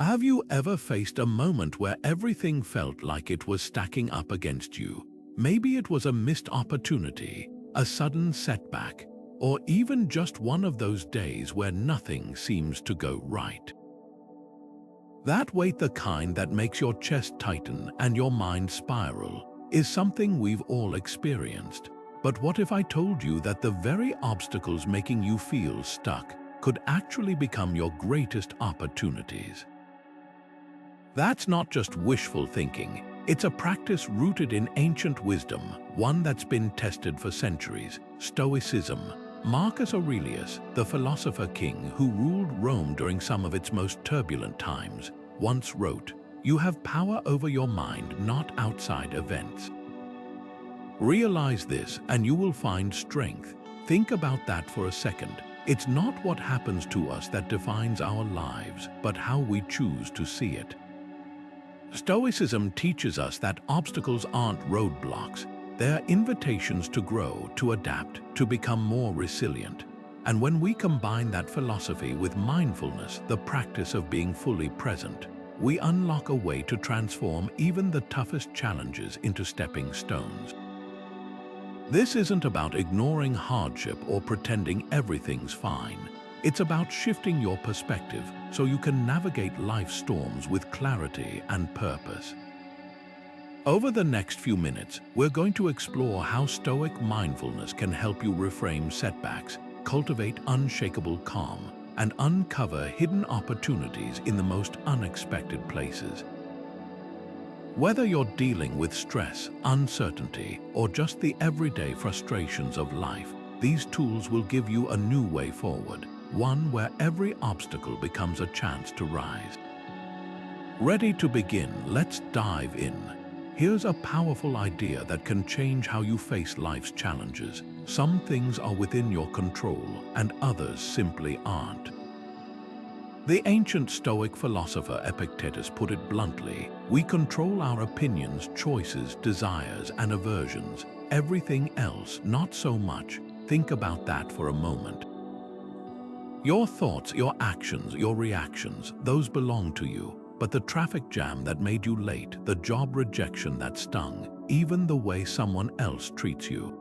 Have you ever faced a moment where everything felt like it was stacking up against you? Maybe it was a missed opportunity, a sudden setback, or even just one of those days where nothing seems to go right. That weight, the kind that makes your chest tighten and your mind spiral, is something we've all experienced. But what if I told you that the very obstacles making you feel stuck could actually become your greatest opportunities? That's not just wishful thinking. It's a practice rooted in ancient wisdom, one that's been tested for centuries: Stoicism. Marcus Aurelius, the philosopher king who ruled Rome during some of its most turbulent times, once wrote, "You have power over your mind, not outside events." Realize this and you will find strength. Think about that for a second. It's not what happens to us that defines our lives, but how we choose to see it. Stoicism teaches us that obstacles aren't roadblocks. They're invitations to grow, to adapt, to become more resilient. And when we combine that philosophy with mindfulness, the practice of being fully present, we unlock a way to transform even the toughest challenges into stepping stones. This isn't about ignoring hardship or pretending everything's fine. It's about shifting your perspective so you can navigate life's storms with clarity and purpose. Over the next few minutes, we're going to explore how Stoic mindfulness can help you reframe setbacks, cultivate unshakable calm, and uncover hidden opportunities in the most unexpected places. Whether you're dealing with stress, uncertainty, or just the everyday frustrations of life, these tools will give you a new way forward, one where every obstacle becomes a chance to rise. Ready to begin? Let's dive in. Here's a powerful idea that can change how you face life's challenges. Some things are within your control, and others simply aren't. The ancient Stoic philosopher Epictetus put it bluntly: we control our opinions, choices, desires, and aversions. Everything else, not so much. Think about that for a moment. Your thoughts, your actions, your reactions, those belong to you. But the traffic jam that made you late, the job rejection that stung, even the way someone else treats you,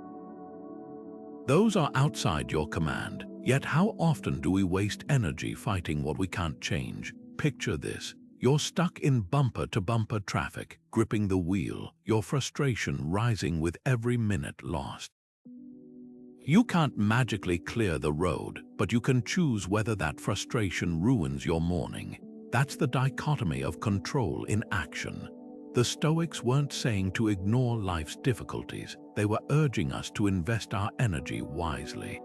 those are outside your command. Yet how often do we waste energy fighting what we can't change? Picture this. You're stuck in bumper-to-bumper traffic, gripping the wheel, your frustration rising with every minute lost. You can't magically clear the road, but you can choose whether that frustration ruins your morning. That's the dichotomy of control in action. The Stoics weren't saying to ignore life's difficulties. They were urging us to invest our energy wisely.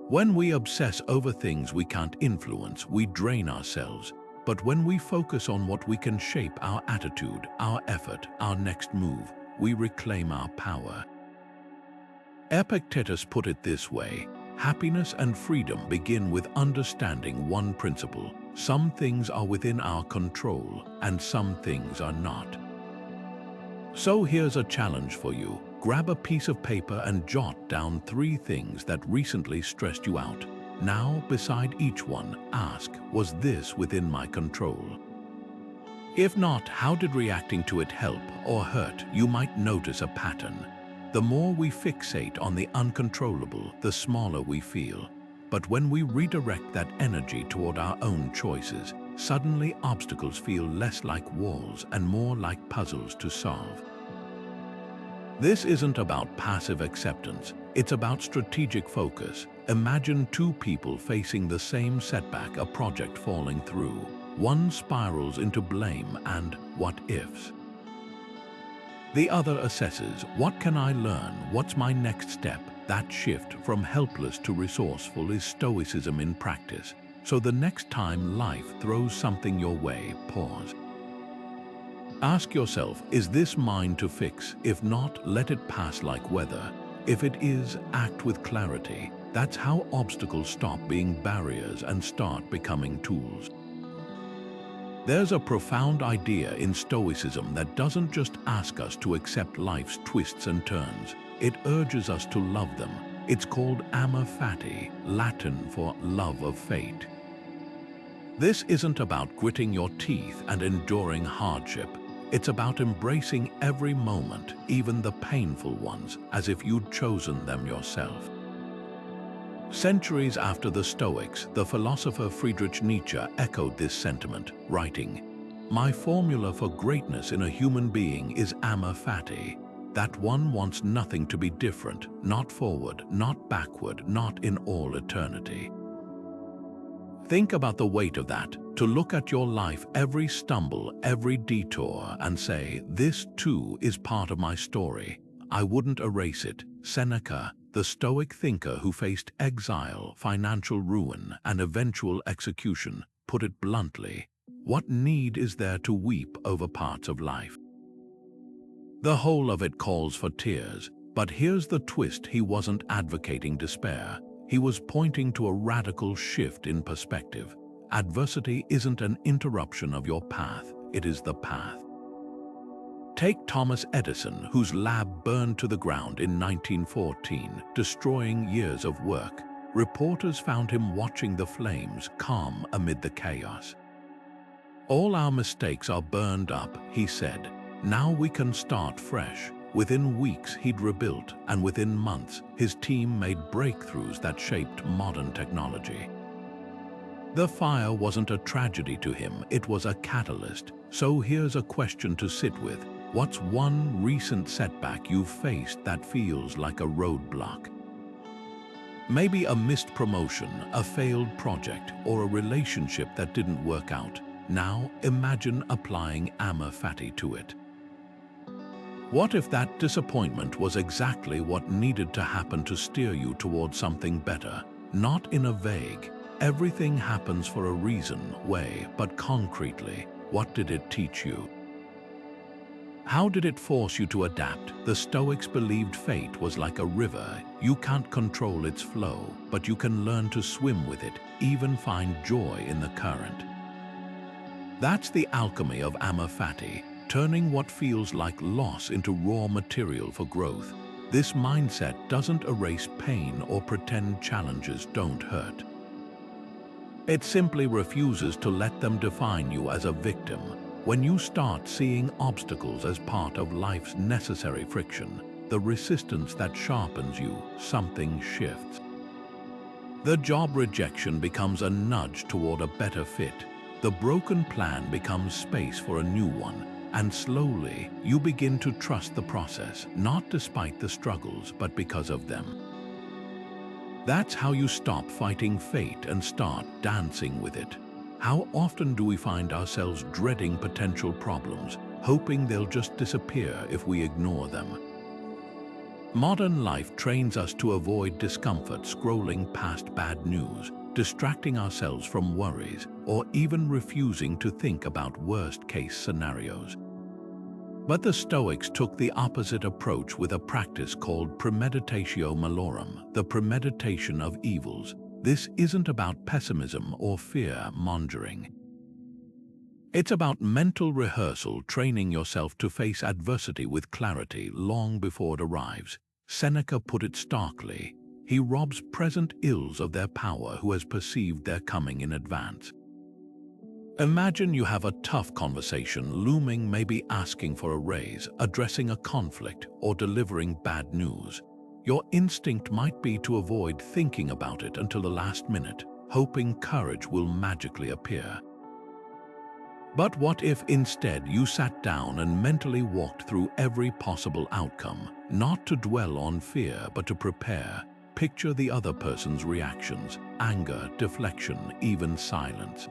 When we obsess over things we can't influence, we drain ourselves. But when we focus on what we can shape, our attitude, our effort, our next move, we reclaim our power. Epictetus put it this way: happiness and freedom begin with understanding one principle. Some things are within our control, and some things are not. So here's a challenge for you. Grab a piece of paper and jot down 3 things that recently stressed you out. Now, beside each one, ask, was this within my control? If not, how did reacting to it help or hurt? You might notice a pattern. The more we fixate on the uncontrollable, the smaller we feel. But when we redirect that energy toward our own choices, suddenly obstacles feel less like walls and more like puzzles to solve. This isn't about passive acceptance, it's about strategic focus. Imagine 2 people facing the same setback, a project falling through. One spirals into blame and what-ifs. The other assesses, what can I learn? What's my next step? That shift from helpless to resourceful is Stoicism in practice. So the next time life throws something your way, pause. Ask yourself, is this mine to fix? If not, let it pass like weather. If it is, act with clarity. That's how obstacles stop being barriers and start becoming tools. There's a profound idea in Stoicism that doesn't just ask us to accept life's twists and turns. It urges us to love them. It's called amor fati, Latin for love of fate. This isn't about gritting your teeth and enduring hardship. It's about embracing every moment, even the painful ones, as if you'd chosen them yourself. Centuries after the Stoics, the philosopher Friedrich Nietzsche echoed this sentiment, writing, "My formula for greatness in a human being is amor fati, that one wants nothing to be different, not forward, not backward, not in all eternity." Think about the weight of that, to look at your life, every stumble, every detour, and say, this too is part of my story. I wouldn't erase it. Seneca, the Stoic thinker who faced exile, financial ruin, and eventual execution, put it bluntly, what need is there to weep over parts of life? The whole of it calls for tears, but here's the twist: he wasn't advocating despair. He was pointing to a radical shift in perspective. Adversity isn't an interruption of your path, it is the path. Take Thomas Edison, whose lab burned to the ground in 1914, destroying years of work. Reporters found him watching the flames, calm amid the chaos. "All our mistakes are burned up," he said. "Now we can start fresh." Within weeks, he'd rebuilt, and within months, his team made breakthroughs that shaped modern technology. The fire wasn't a tragedy to him, it was a catalyst. So here's a question to sit with. What's one recent setback you've faced that feels like a roadblock? Maybe a missed promotion, a failed project, or a relationship that didn't work out. Now imagine applying amor fati to it. What if that disappointment was exactly what needed to happen to steer you towards something better? Not in a vague, everything happens for a reason way, but concretely, what did it teach you? How did it force you to adapt? The Stoics believed fate was like a river. You can't control its flow, but you can learn to swim with it, even find joy in the current. That's the alchemy of amor fati, turning what feels like loss into raw material for growth. This mindset doesn't erase pain or pretend challenges don't hurt. It simply refuses to let them define you as a victim. When you start seeing obstacles as part of life's necessary friction, the resistance that sharpens you, something shifts. The job rejection becomes a nudge toward a better fit. The broken plan becomes space for a new one. And slowly, you begin to trust the process, not despite the struggles, but because of them. That's how you stop fighting fate and start dancing with it. How often do we find ourselves dreading potential problems, hoping they'll just disappear if we ignore them? Modern life trains us to avoid discomfort, scrolling past bad news, distracting ourselves from worries, or even refusing to think about worst-case scenarios. But the Stoics took the opposite approach with a practice called Premeditatio Malorum, the premeditation of evils. This isn't about pessimism or fear-mongering. It's about mental rehearsal, training yourself to face adversity with clarity long before it arrives. Seneca put it starkly: he robs present ills of their power who has perceived their coming in advance. Imagine you have a tough conversation looming, maybe asking for a raise, addressing a conflict, or delivering bad news. Your instinct might be to avoid thinking about it until the last minute, hoping courage will magically appear. But what if instead you sat down and mentally walked through every possible outcome, not to dwell on fear but to prepare? Picture the other person's reactions, anger, deflection, even silence.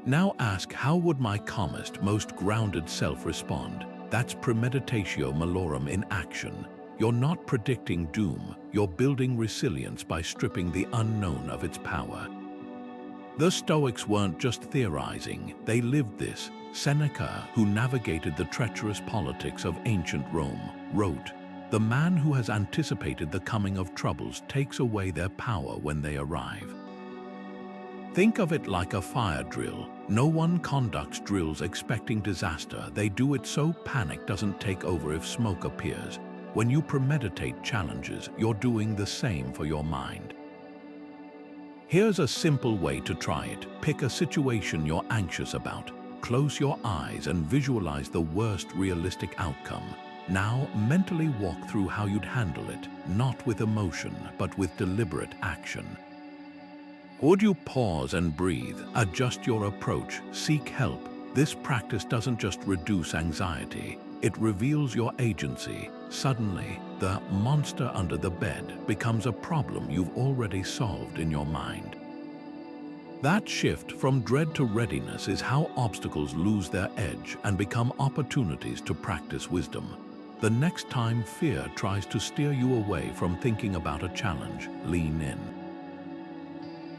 Now ask, how would my calmest, most grounded self respond? That's Premeditatio Malorum in action. You're not predicting doom, you're building resilience by stripping the unknown of its power. The Stoics weren't just theorizing, they lived this. Seneca, who navigated the treacherous politics of ancient Rome, wrote, "The man who has anticipated the coming of troubles takes away their power when they arrive." Think of it like a fire drill. No one conducts drills expecting disaster. They do it so panic doesn't take over if smoke appears. When you premeditate challenges, you're doing the same for your mind. Here's a simple way to try it. Pick a situation you're anxious about. Close your eyes and visualize the worst realistic outcome. Now, mentally walk through how you'd handle it, not with emotion, but with deliberate action. Would you pause and breathe, adjust your approach, seek help? This practice doesn't just reduce anxiety, it reveals your agency. Suddenly, the monster under the bed becomes a problem you've already solved in your mind. That shift from dread to readiness is how obstacles lose their edge and become opportunities to practice wisdom. The next time fear tries to steer you away from thinking about a challenge, lean in.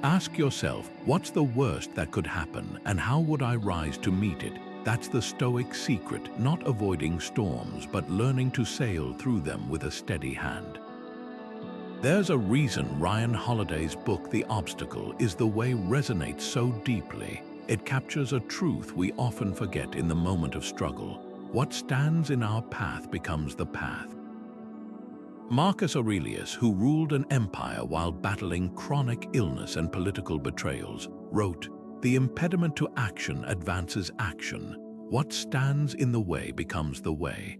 Ask yourself, what's the worst that could happen and how would I rise to meet it? That's the Stoic secret, not avoiding storms, but learning to sail through them with a steady hand. There's a reason Ryan Holiday's book, The Obstacle is the Way, resonates so deeply. It captures a truth we often forget in the moment of struggle. What stands in our path becomes the path. Marcus Aurelius, who ruled an empire while battling chronic illness and political betrayals, wrote, "The impediment to action advances action. What stands in the way becomes the way."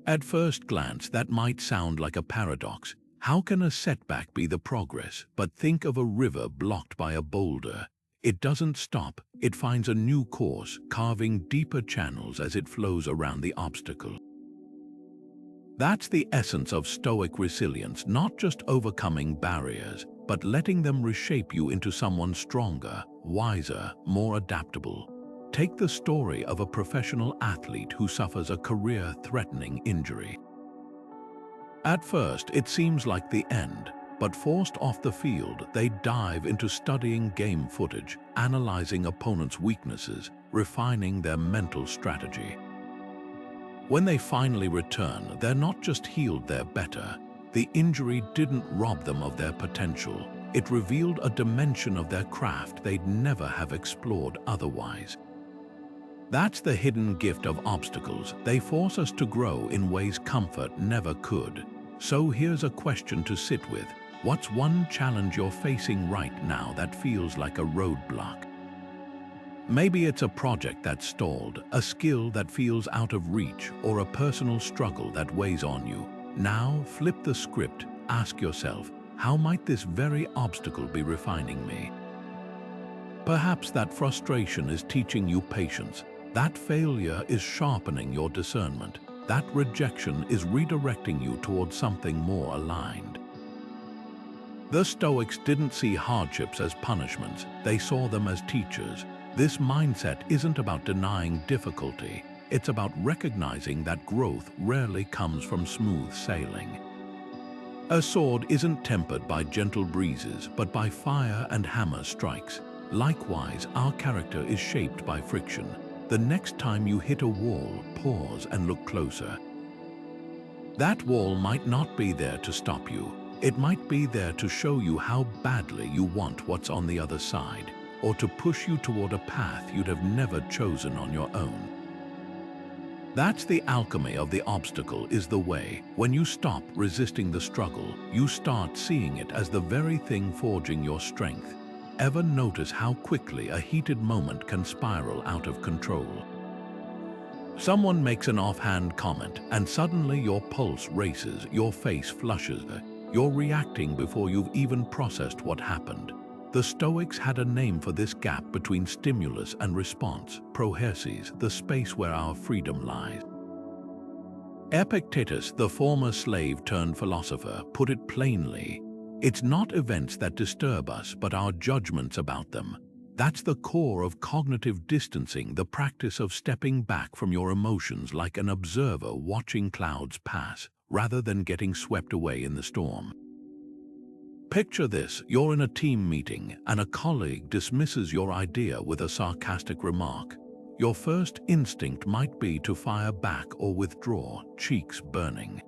At first glance, that might sound like a paradox. How can a setback be the progress? But think of a river blocked by a boulder. It doesn't stop, it finds a new course, carving deeper channels as it flows around the obstacle. That's the essence of Stoic resilience, not just overcoming barriers, but letting them reshape you into someone stronger, wiser, more adaptable. Take the story of a professional athlete who suffers a career-threatening injury. At first, it seems like the end, but forced off the field, they dive into studying game footage, analyzing opponents' weaknesses, refining their mental strategy. When they finally return, they're not just healed, they're better. The injury didn't rob them of their potential. It revealed a dimension of their craft they'd never have explored otherwise. That's the hidden gift of obstacles. They force us to grow in ways comfort never could. So here's a question to sit with. What's one challenge you're facing right now that feels like a roadblock? Maybe it's a project that's stalled, a skill that feels out of reach, or a personal struggle that weighs on you. Now, flip the script. Ask yourself, how might this very obstacle be refining me? Perhaps that frustration is teaching you patience. That failure is sharpening your discernment. That rejection is redirecting you towards something more aligned. The Stoics didn't see hardships as punishments, they saw them as teachers. This mindset isn't about denying difficulty, it's about recognizing that growth rarely comes from smooth sailing. A sword isn't tempered by gentle breezes, but by fire and hammer strikes. Likewise, our character is shaped by friction. The next time you hit a wall, pause and look closer. That wall might not be there to stop you. It might be there to show you how badly you want what's on the other side, or to push you toward a path you'd have never chosen on your own. That's the alchemy of the obstacle is the way. When you stop resisting the struggle, you start seeing it as the very thing forging your strength. Ever notice how quickly a heated moment can spiral out of control? Someone makes an offhand comment, and suddenly your pulse races, your face flushes. You're reacting before you've even processed what happened. The Stoics had a name for this gap between stimulus and response, prohairesis, the space where our freedom lies. Epictetus, the former slave turned philosopher, put it plainly: it's not events that disturb us, but our judgments about them. That's the core of cognitive distancing, the practice of stepping back from your emotions like an observer watching clouds pass, rather than getting swept away in the storm. Picture this: you're in a team meeting and a colleague dismisses your idea with a sarcastic remark. Your first instinct might be to fire back or withdraw, cheeks burning.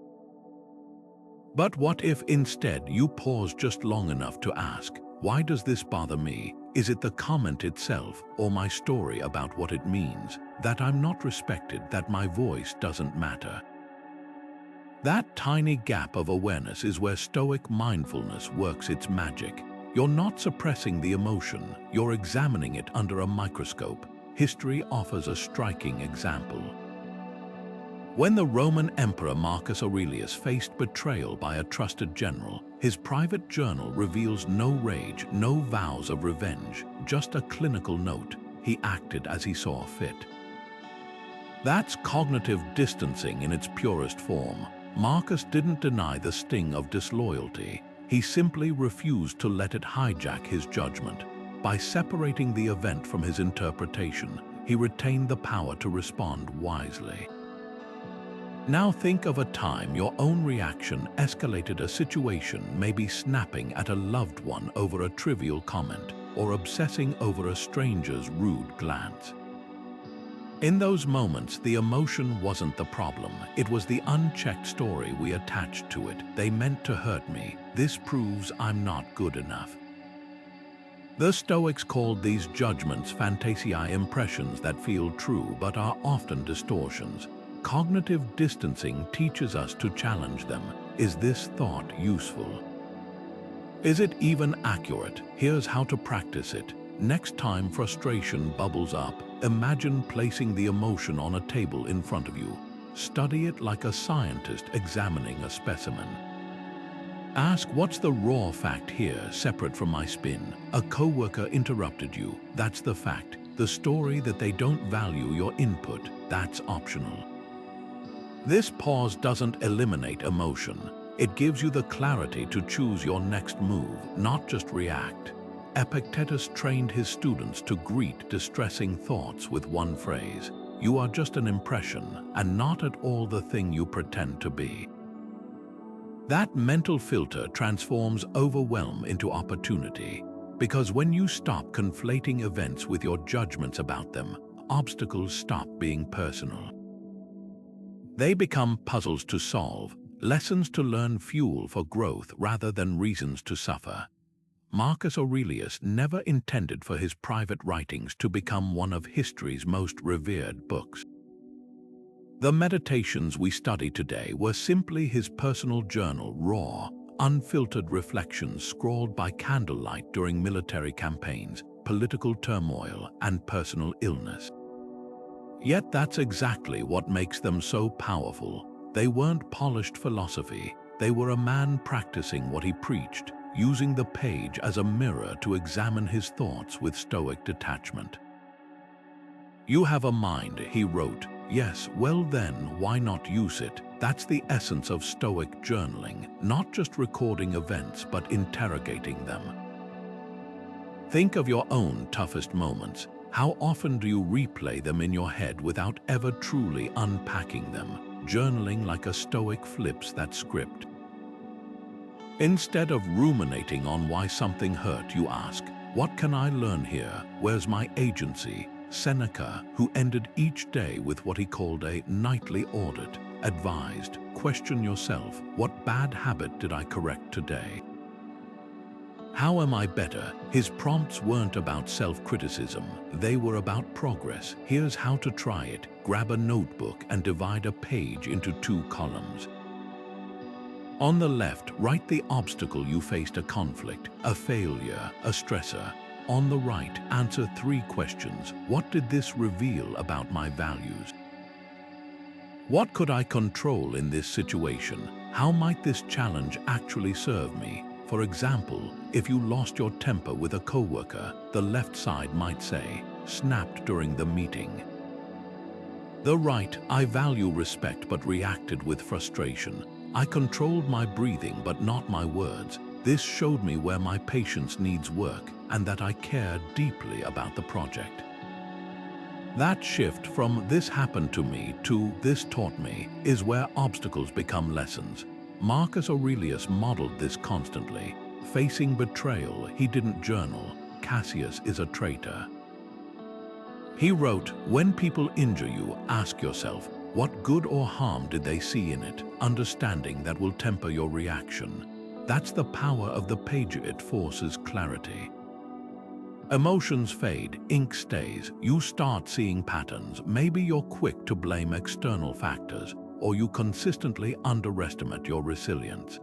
But what if instead you pause just long enough to ask, why does this bother me? Is it the comment itself or my story about what it means? That I'm not respected, that my voice doesn't matter? That tiny gap of awareness is where Stoic mindfulness works its magic. You're not suppressing the emotion, you're examining it under a microscope. History offers a striking example. When the Roman Emperor Marcus Aurelius faced betrayal by a trusted general, his private journal reveals no rage, no vows of revenge, just a clinical note. He acted as he saw fit. That's cognitive distancing in its purest form. Marcus didn't deny the sting of disloyalty. He simply refused to let it hijack his judgment. By separating the event from his interpretation, he retained the power to respond wisely. Now think of a time your own reaction escalated a situation, maybe snapping at a loved one over a trivial comment or obsessing over a stranger's rude glance. In those moments, the emotion wasn't the problem. It was the unchecked story we attached to it. They meant to hurt me. This proves I'm not good enough. The Stoics called these judgments fantasiae, impressions that feel true but are often distortions. Cognitive distancing teaches us to challenge them. Is this thought useful? Is it even accurate? Here's how to practice it. Next time frustration bubbles up, imagine placing the emotion on a table in front of you. Study it like a scientist examining a specimen. Ask, what's the raw fact here, separate from my spin? A coworker interrupted you. That's the fact. The story that they don't value your input, that's optional. This pause doesn't eliminate emotion. It gives you the clarity to choose your next move, not just react. Epictetus trained his students to greet distressing thoughts with one phrase: "You are just an impression, and not at all the thing you pretend to be." That mental filter transforms overwhelm into opportunity, because when you stop conflating events with your judgments about them, obstacles stop being personal. They become puzzles to solve, lessons to learn, fuel for growth rather than reasons to suffer. Marcus Aurelius never intended for his private writings to become one of history's most revered books. The meditations we study today were simply his personal journal, raw, unfiltered reflections scrawled by candlelight during military campaigns, political turmoil, and personal illness. Yet that's exactly what makes them so powerful. They weren't polished philosophy. They were a man practicing what he preached, using the page as a mirror to examine his thoughts with stoic detachment. "You have a mind," he wrote. "Yes, well then, why not use it?" That's the essence of stoic journaling, not just recording events but interrogating them. Think of your own toughest moments. How often do you replay them in your head without ever truly unpacking them? Journaling like a stoic flips that script. Instead of ruminating on why something hurt, you ask, what can I learn here? Where's my agency? Seneca, who ended each day with what he called a nightly audit, advised, question yourself, what bad habit did I correct today? How am I better? His prompts weren't about self-criticism, they were about progress. Here's how to try it. Grab a notebook and divide a page into 2 columns. On the left, write the obstacle you faced: a conflict, a failure, a stressor. On the right, answer 3 questions. What did this reveal about my values? What could I control in this situation? How might this challenge actually serve me? For example, if you lost your temper with a coworker, the left side might say, snapped during the meeting. The right, I value respect but reacted with frustration. I controlled my breathing but not my words. This showed me where my patience needs work and that I care deeply about the project. That shift from "this happened to me" to "this taught me" is where obstacles become lessons. Marcus Aurelius modeled this constantly. Facing betrayal, he didn't journal, "Cassius is a traitor." He wrote, when people injure you, ask yourself, what good or harm did they see in it? Understanding that will temper your reaction. That's the power of the page. It forces clarity. Emotions fade, ink stays. You start seeing patterns. Maybe you're quick to blame external factors, or you consistently underestimate your resilience.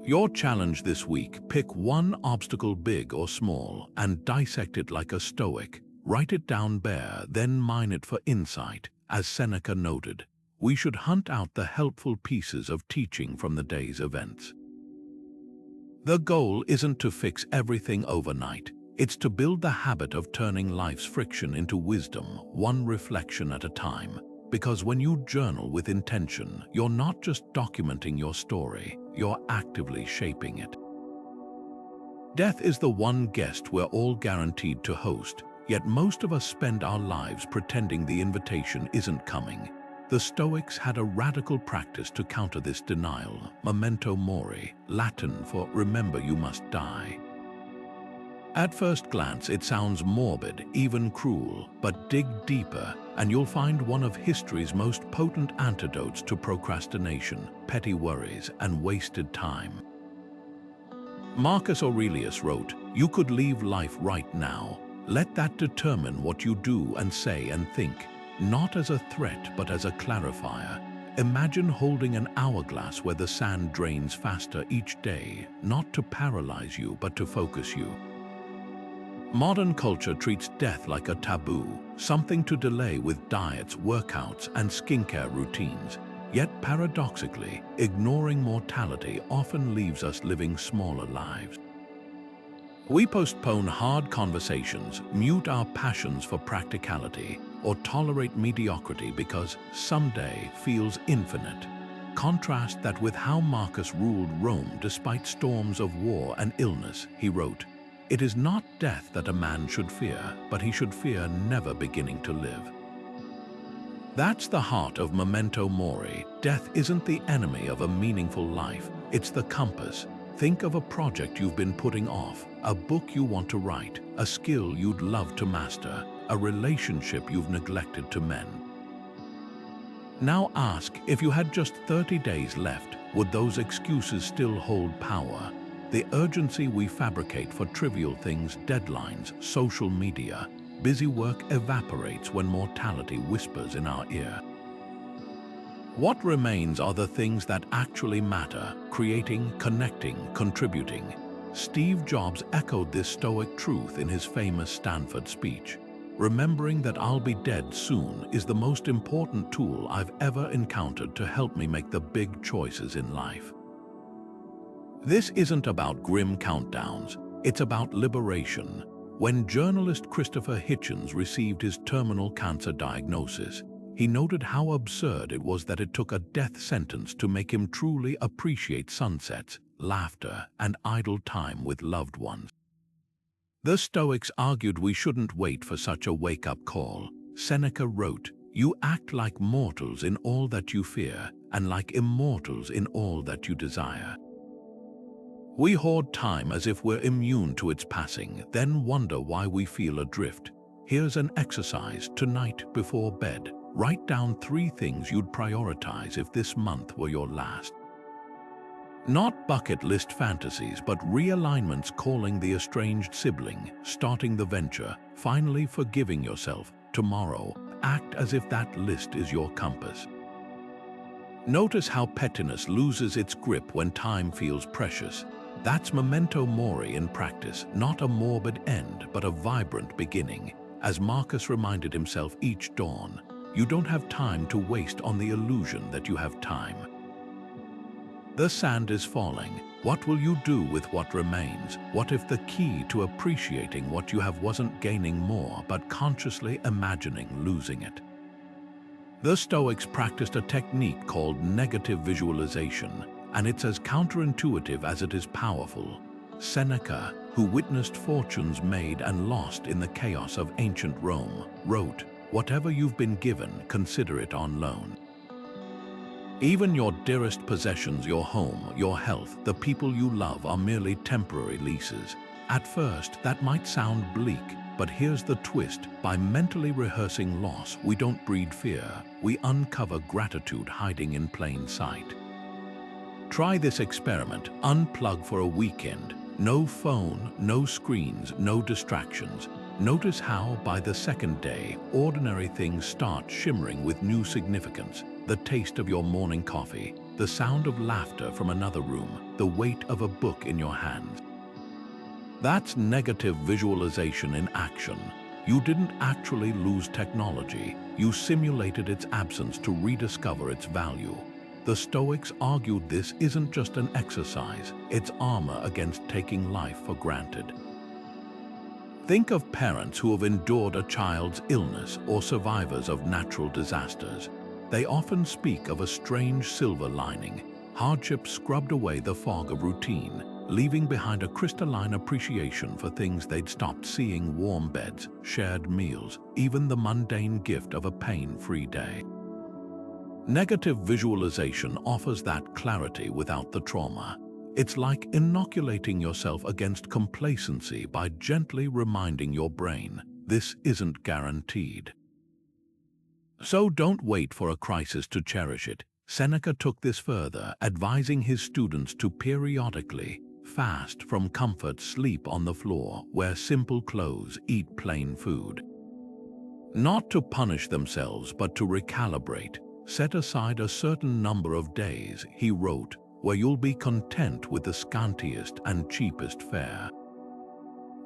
Your challenge this week: pick one obstacle, big or small, and dissect it like a Stoic. Write it down bare, then mine it for insight. As Seneca noted, we should hunt out the helpful pieces of teaching from the day's events. The goal isn't to fix everything overnight. It's to build the habit of turning life's friction into wisdom, one reflection at a time. Because when you journal with intention, you're not just documenting your story, you're actively shaping it. Death is the one guest we're all guaranteed to host, yet most of us spend our lives pretending the invitation isn't coming. The Stoics had a radical practice to counter this denial: Memento Mori, Latin for remember you must die. At first glance, it sounds morbid, even cruel, but dig deeper, and you'll find one of history's most potent antidotes to procrastination, petty worries, and wasted time. Marcus Aurelius wrote, "You could leave life right now. Let that determine what you do and say and think, not as a threat but as a clarifier." Imagine holding an hourglass where the sand drains faster each day, not to paralyze you but to focus you. Modern culture treats death like a taboo, something to delay with diets, workouts, and skincare routines. Yet paradoxically, ignoring mortality often leaves us living smaller lives. We postpone hard conversations, mute our passions for practicality, or tolerate mediocrity because someday feels infinite. Contrast that with how Marcus ruled Rome despite storms of war and illness. He wrote, "It is not death that a man should fear, but he should fear never beginning to live." That's the heart of Memento Mori. Death isn't the enemy of a meaningful life, it's the compass. Think of a project you've been putting off, a book you want to write, a skill you'd love to master, a relationship you've neglected to mend. Now ask, if you had just 30 days left, would those excuses still hold power? The urgency we fabricate for trivial things, deadlines, social media, busy work evaporates when mortality whispers in our ear. What remains are the things that actually matter: creating, connecting, contributing. Steve Jobs echoed this Stoic truth in his famous Stanford speech. "Remembering that I'll be dead soon is the most important tool I've ever encountered to help me make the big choices in life." This isn't about grim countdowns, it's about liberation. When journalist Christopher Hitchens received his terminal cancer diagnosis, he noted how absurd it was that it took a death sentence to make him truly appreciate sunsets, laughter, and idle time with loved ones. The Stoics argued we shouldn't wait for such a wake-up call. Seneca wrote, "You act like mortals in all that you fear, and like immortals in all that you desire." We hoard time as if we're immune to its passing, then wonder why we feel adrift. Here's an exercise tonight before bed. Write down 3 things you'd prioritize if this month were your last. Not bucket list fantasies, but realignments: calling the estranged sibling, starting the venture, finally forgiving yourself. Tomorrow, act as if that list is your compass. Notice how pettiness loses its grip when time feels precious. That's Memento Mori in practice, not a morbid end, but a vibrant beginning. As Marcus reminded himself each dawn, you don't have time to waste on the illusion that you have time. The sand is falling. What will you do with what remains? What if the key to appreciating what you have wasn't gaining more, but consciously imagining losing it? The Stoics practiced a technique called negative visualization, and it's as counterintuitive as it is powerful. Seneca, who witnessed fortunes made and lost in the chaos of ancient Rome, wrote, "Whatever you've been given, consider it on loan." Even your dearest possessions, your home, your health, the people you love, are merely temporary leases. At first, that might sound bleak, but here's the twist. By mentally rehearsing loss, we don't breed fear, we uncover gratitude hiding in plain sight. Try this experiment. Unplug for a weekend. No phone, no screens, no distractions. Notice how, by the second day, ordinary things start shimmering with new significance. The taste of your morning coffee, the sound of laughter from another room, the weight of a book in your hands. That's negative visualization in action. You didn't actually lose technology, you simulated its absence to rediscover its value. The Stoics argued this isn't just an exercise, it's armor against taking life for granted. Think of parents who have endured a child's illness or survivors of natural disasters. They often speak of a strange silver lining. Hardship scrubbed away the fog of routine, leaving behind a crystalline appreciation for things they'd stopped seeing: warm beds, shared meals, even the mundane gift of a pain-free day. Negative visualization offers that clarity without the trauma. It's like inoculating yourself against complacency by gently reminding your brain, this isn't guaranteed. So don't wait for a crisis to cherish it. Seneca took this further, advising his students to periodically fast from comfort, sleep on the floor, wear simple clothes, eat plain food. Not to punish themselves, but to recalibrate. Set aside a certain number of days, he wrote, where you'll be content with the scantiest and cheapest fare.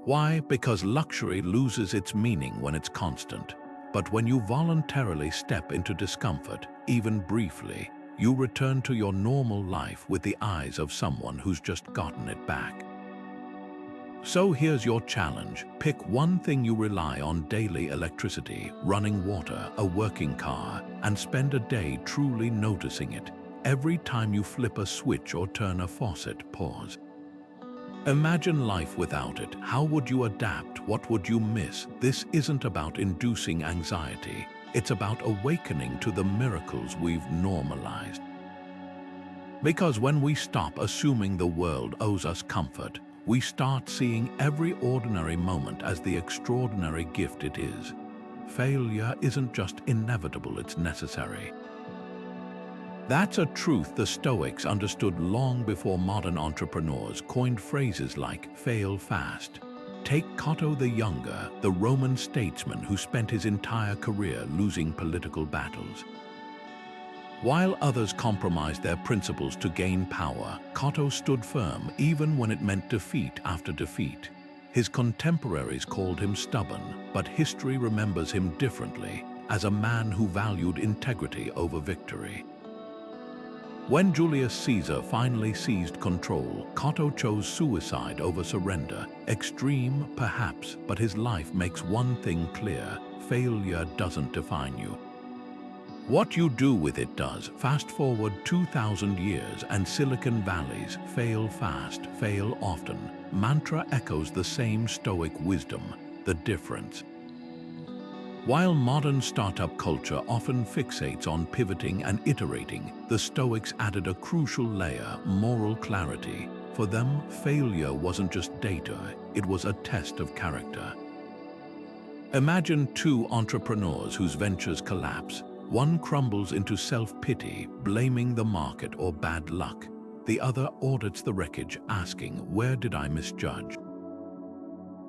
Why? Because luxury loses its meaning when it's constant. But when you voluntarily step into discomfort, even briefly, you return to your normal life with the eyes of someone who's just gotten it back. So here's your challenge. Pick one thing you rely on daily: electricity, running water, a working car, and spend a day truly noticing it. Every time you flip a switch or turn a faucet, pause. Imagine life without it. How would you adapt? What would you miss? This isn't about inducing anxiety. It's about awakening to the miracles we've normalized. Because when we stop assuming the world owes us comfort, we start seeing every ordinary moment as the extraordinary gift it is. Failure isn't just inevitable, it's necessary. That's a truth the Stoics understood long before modern entrepreneurs coined phrases like fail fast. Take Cato the Younger, the Roman statesman who spent his entire career losing political battles. While others compromised their principles to gain power, Cato stood firm even when it meant defeat after defeat. His contemporaries called him stubborn, but history remembers him differently, as a man who valued integrity over victory. When Julius Caesar finally seized control, Cato chose suicide over surrender. Extreme, perhaps, but his life makes one thing clear: failure doesn't define you. What you do with it does. Fast forward 2,000 years and Silicon Valley's fail fast, fail often mantra echoes the same Stoic wisdom. The difference: while modern startup culture often fixates on pivoting and iterating, the Stoics added a crucial layer: moral clarity. For them, failure wasn't just data, it was a test of character. Imagine two entrepreneurs whose ventures collapse. One crumbles into self-pity, blaming the market or bad luck. The other audits the wreckage, asking, where did I misjudge?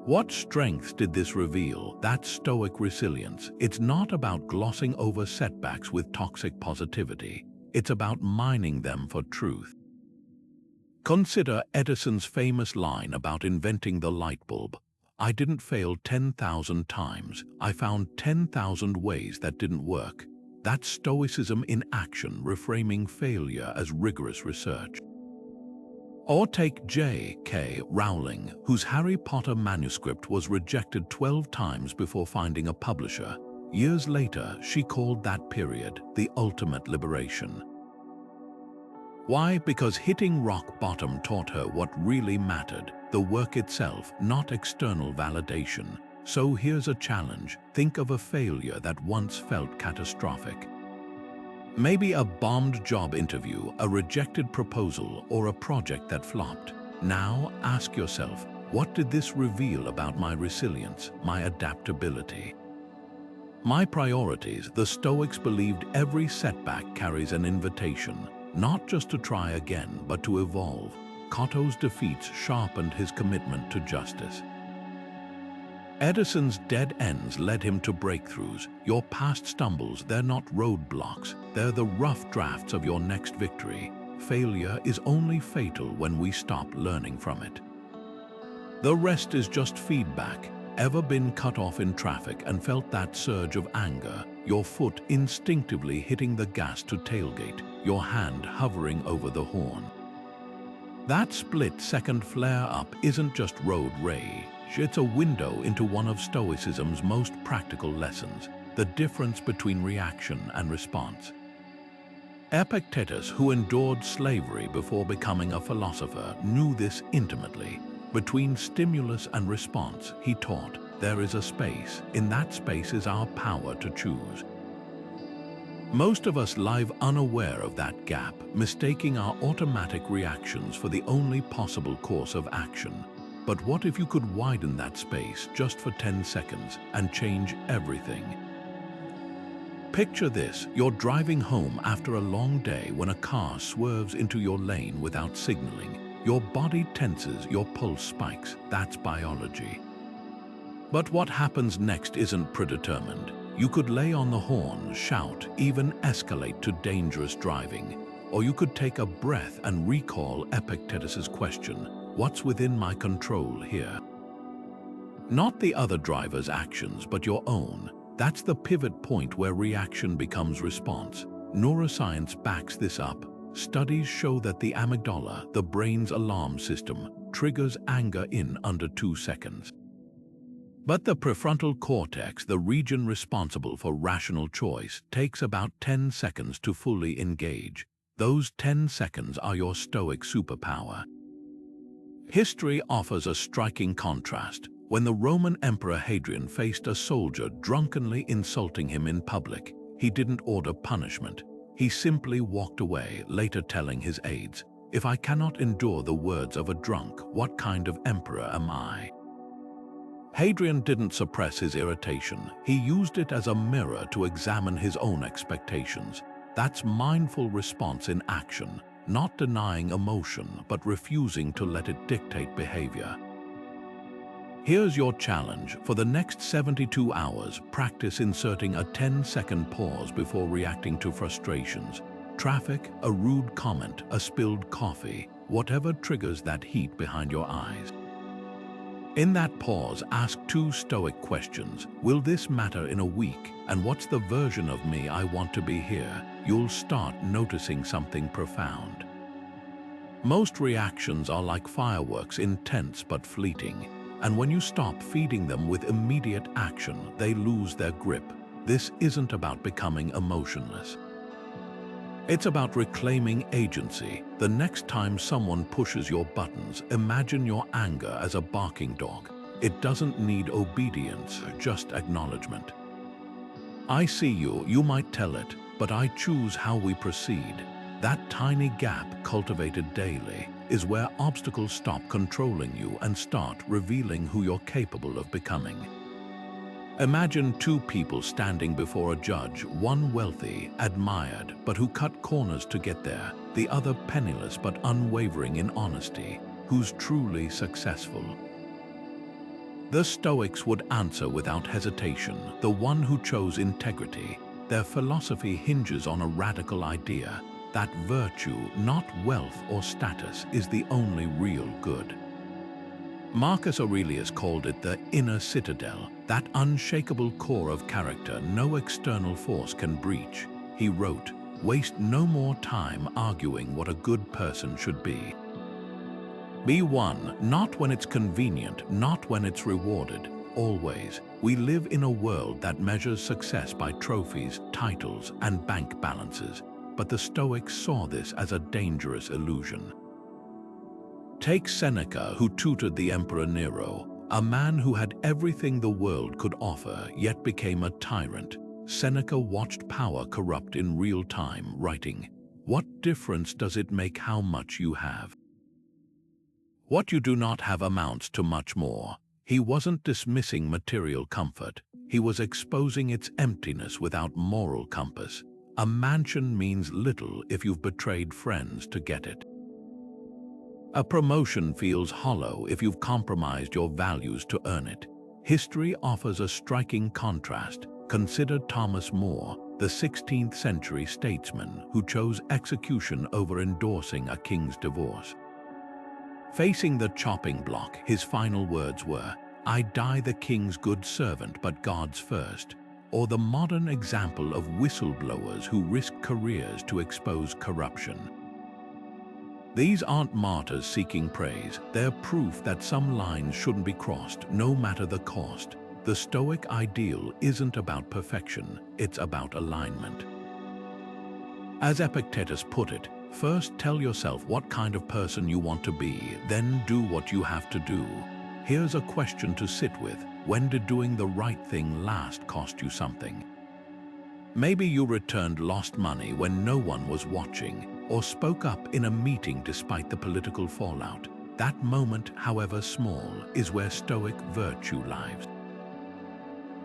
What strengths did this reveal? That Stoic resilience. It's not about glossing over setbacks with toxic positivity. It's about mining them for truth. Consider Edison's famous line about inventing the light bulb. I didn't fail 10,000 times. I found 10,000 ways that didn't work. That's Stoicism in action, reframing failure as rigorous research. Or take J.K. Rowling, whose Harry Potter manuscript was rejected 12 times before finding a publisher. Years later, she called that period the ultimate liberation. Why? Because hitting rock bottom taught her what really mattered: the work itself, not external validation. So here's a challenge. Think of a failure that once felt catastrophic. Maybe a bombed job interview, a rejected proposal, or a project that flopped. Now ask yourself, what did this reveal about my resilience, my adaptability? My priorities. The Stoics believed every setback carries an invitation, not just to try again, but to evolve. Cato's defeats sharpened his commitment to justice. Edison's dead ends led him to breakthroughs. Your past stumbles, they're not roadblocks. They're the rough drafts of your next victory. Failure is only fatal when we stop learning from it. The rest is just feedback. Ever been cut off in traffic and felt that surge of anger? Your foot instinctively hitting the gas to tailgate, your hand hovering over the horn. That split-second flare-up isn't just road rage. It's a window into one of Stoicism's most practical lessons, the difference between reaction and response. Epictetus, who endured slavery before becoming a philosopher, knew this intimately. Between stimulus and response, he taught, there is a space. In that space is our power to choose. Most of us live unaware of that gap, mistaking our automatic reactions for the only possible course of action. But what if you could widen that space just for 10 seconds and change everything? Picture this, you're driving home after a long day when a car swerves into your lane without signaling. Your body tenses, your pulse spikes. That's biology. But what happens next isn't predetermined. You could lay on the horn, shout, even escalate to dangerous driving. Or you could take a breath and recall Epictetus's question, what's within my control here? Not the other driver's actions, but your own. That's the pivot point where reaction becomes response. Neuroscience backs this up. Studies show that the amygdala, the brain's alarm system, triggers anger in under 2 seconds. But the prefrontal cortex, the region responsible for rational choice, takes about 10 seconds to fully engage. Those 10 seconds are your Stoic superpower. History offers a striking contrast. When the Roman Emperor Hadrian faced a soldier drunkenly insulting him in public, he didn't order punishment. He simply walked away, later telling his aides, "If I cannot endure the words of a drunk, what kind of emperor am I?" Hadrian didn't suppress his irritation. He used it as a mirror to examine his own expectations. That's mindful response in action, not denying emotion, but refusing to let it dictate behavior. Here's your challenge. For the next 72 hours, practice inserting a 10-second pause before reacting to frustrations. Traffic, a rude comment, a spilled coffee, whatever triggers that heat behind your eyes. In that pause, ask 2 Stoic questions. Will this matter in a week? And what's the version of me I want to be here? You'll start noticing something profound. Most reactions are like fireworks, intense but fleeting. And when you stop feeding them with immediate action, they lose their grip. This isn't about becoming emotionless. It's about reclaiming agency. The next time someone pushes your buttons, imagine your anger as a barking dog. It doesn't need obedience, just acknowledgement. I see you, you might tell it, but I choose how we proceed. That tiny gap cultivated daily is where obstacles stop controlling you and start revealing who you're capable of becoming. Imagine 2 people standing before a judge, one wealthy, admired, but who cut corners to get there, the other penniless but unwavering in honesty, who's truly successful. The Stoics would answer without hesitation, the one who chose integrity. Their philosophy hinges on a radical idea, that virtue, not wealth or status, is the only real good. Marcus Aurelius called it the inner citadel, that unshakable core of character no external force can breach. He wrote, "Waste no more time arguing what a good person should be. Be one, not when it's convenient, not when it's rewarded, always." We live in a world that measures success by trophies, titles, and bank balances. But the Stoics saw this as a dangerous illusion. Take Seneca, who tutored the Emperor Nero, a man who had everything the world could offer, yet became a tyrant. Seneca watched power corrupt in real time, writing, "What difference does it make how much you have? What you do not have amounts to much more." He wasn't dismissing material comfort. He was exposing its emptiness without moral compass. A mansion means little if you've betrayed friends to get it. A promotion feels hollow if you've compromised your values to earn it. History offers a striking contrast. Consider Thomas More, the 16th century statesman who chose execution over endorsing a king's divorce. Facing the chopping block, his final words were, "I die the king's good servant, but God's first." Or the modern example of whistleblowers who risk careers to expose corruption. These aren't martyrs seeking praise, they're proof that some lines shouldn't be crossed, no matter the cost. The Stoic ideal isn't about perfection, it's about alignment. As Epictetus put it, first tell yourself what kind of person you want to be, then do what you have to do. Here's a question to sit with. When did doing the right thing last cost you something? Maybe you returned lost money when no one was watching, or spoke up in a meeting despite the political fallout. That moment, however small, is where Stoic virtue lies.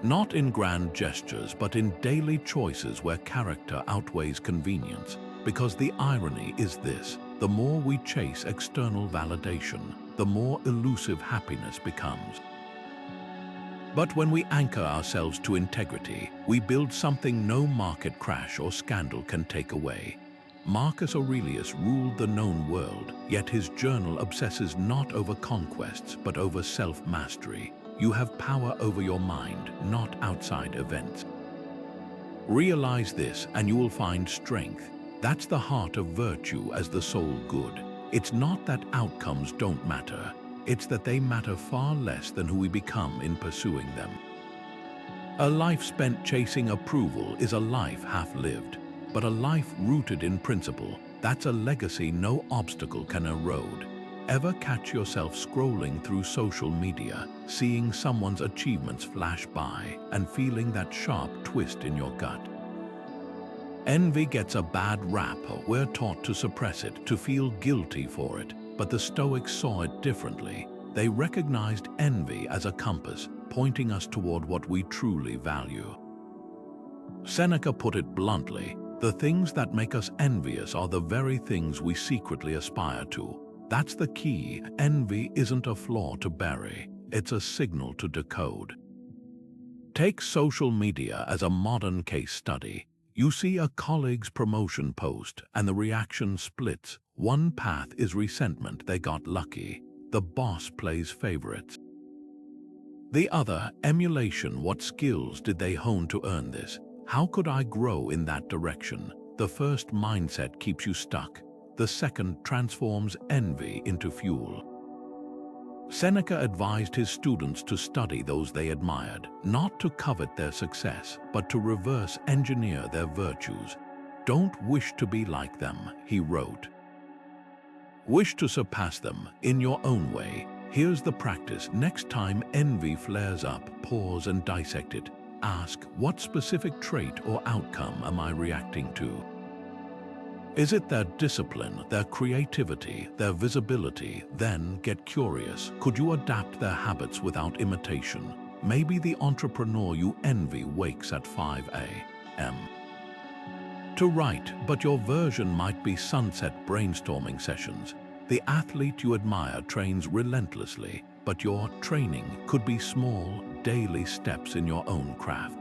Not in grand gestures, but in daily choices where character outweighs convenience. Because the irony is this: the more we chase external validation, the more elusive happiness becomes. But when we anchor ourselves to integrity, we build something no market crash or scandal can take away. Marcus Aurelius ruled the known world, yet his journal obsesses not over conquests, but over self-mastery. You have power over your mind, not outside events. Realize this, and you will find strength. That's the heart of virtue as the sole good. It's not that outcomes don't matter. It's that they matter far less than who we become in pursuing them. A life spent chasing approval is a life half-lived. But a life rooted in principle, that's a legacy no obstacle can erode. Ever catch yourself scrolling through social media, seeing someone's achievements flash by, and feeling that sharp twist in your gut? Envy gets a bad rap. We're taught to suppress it, to feel guilty for it. But the Stoics saw it differently. They recognized envy as a compass, pointing us toward what we truly value. Seneca put it bluntly: the things that make us envious are the very things we secretly aspire to. That's the key. Envy isn't a flaw to bury, it's a signal to decode. Take social media as a modern case study. You see a colleague's promotion post, and the reaction splits. One path is resentment, they got lucky. The boss plays favorites. The other, emulation, what skills did they hone to earn this? How could I grow in that direction? The first mindset keeps you stuck. The second transforms envy into fuel. Seneca advised his students to study those they admired, not to covet their success, but to reverse engineer their virtues. Don't wish to be like them, he wrote. Wish to surpass them in your own way. Here's the practice. Next time envy flares up, pause and dissect it. Ask, what specific trait or outcome am I reacting to? Is it their discipline, their creativity, their visibility? Then get curious. Could you adapt their habits without imitation? Maybe the entrepreneur you envy wakes at 5 a.m. to write, but your version might be sunset brainstorming sessions. The athlete you admire trains relentlessly, but your training could be small, daily steps in your own craft.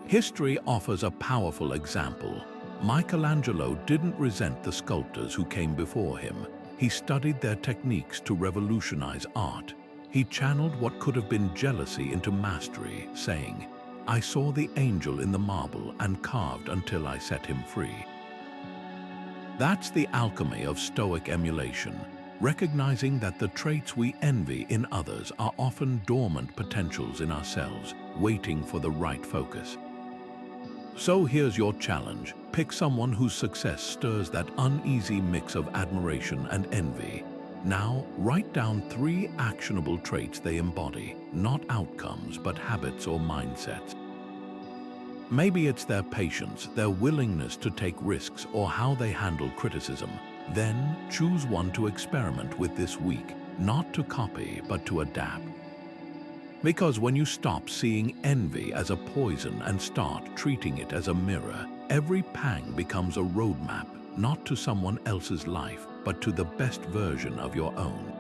History offers a powerful example. Michelangelo didn't resent the sculptors who came before him. He studied their techniques to revolutionize art. He channeled what could have been jealousy into mastery, saying, "I saw the angel in the marble and carved until I set him free." That's the alchemy of Stoic emulation, recognizing that the traits we envy in others are often dormant potentials in ourselves, waiting for the right focus. So here's your challenge. Pick someone whose success stirs that uneasy mix of admiration and envy. Now, write down 3 actionable traits they embody, not outcomes, but habits or mindsets. Maybe it's their patience, their willingness to take risks, or how they handle criticism. Then, choose one to experiment with this week, not to copy, but to adapt. Because when you stop seeing envy as a poison and start treating it as a mirror, every pang becomes a roadmap, not to someone else's life, but to the best version of your own.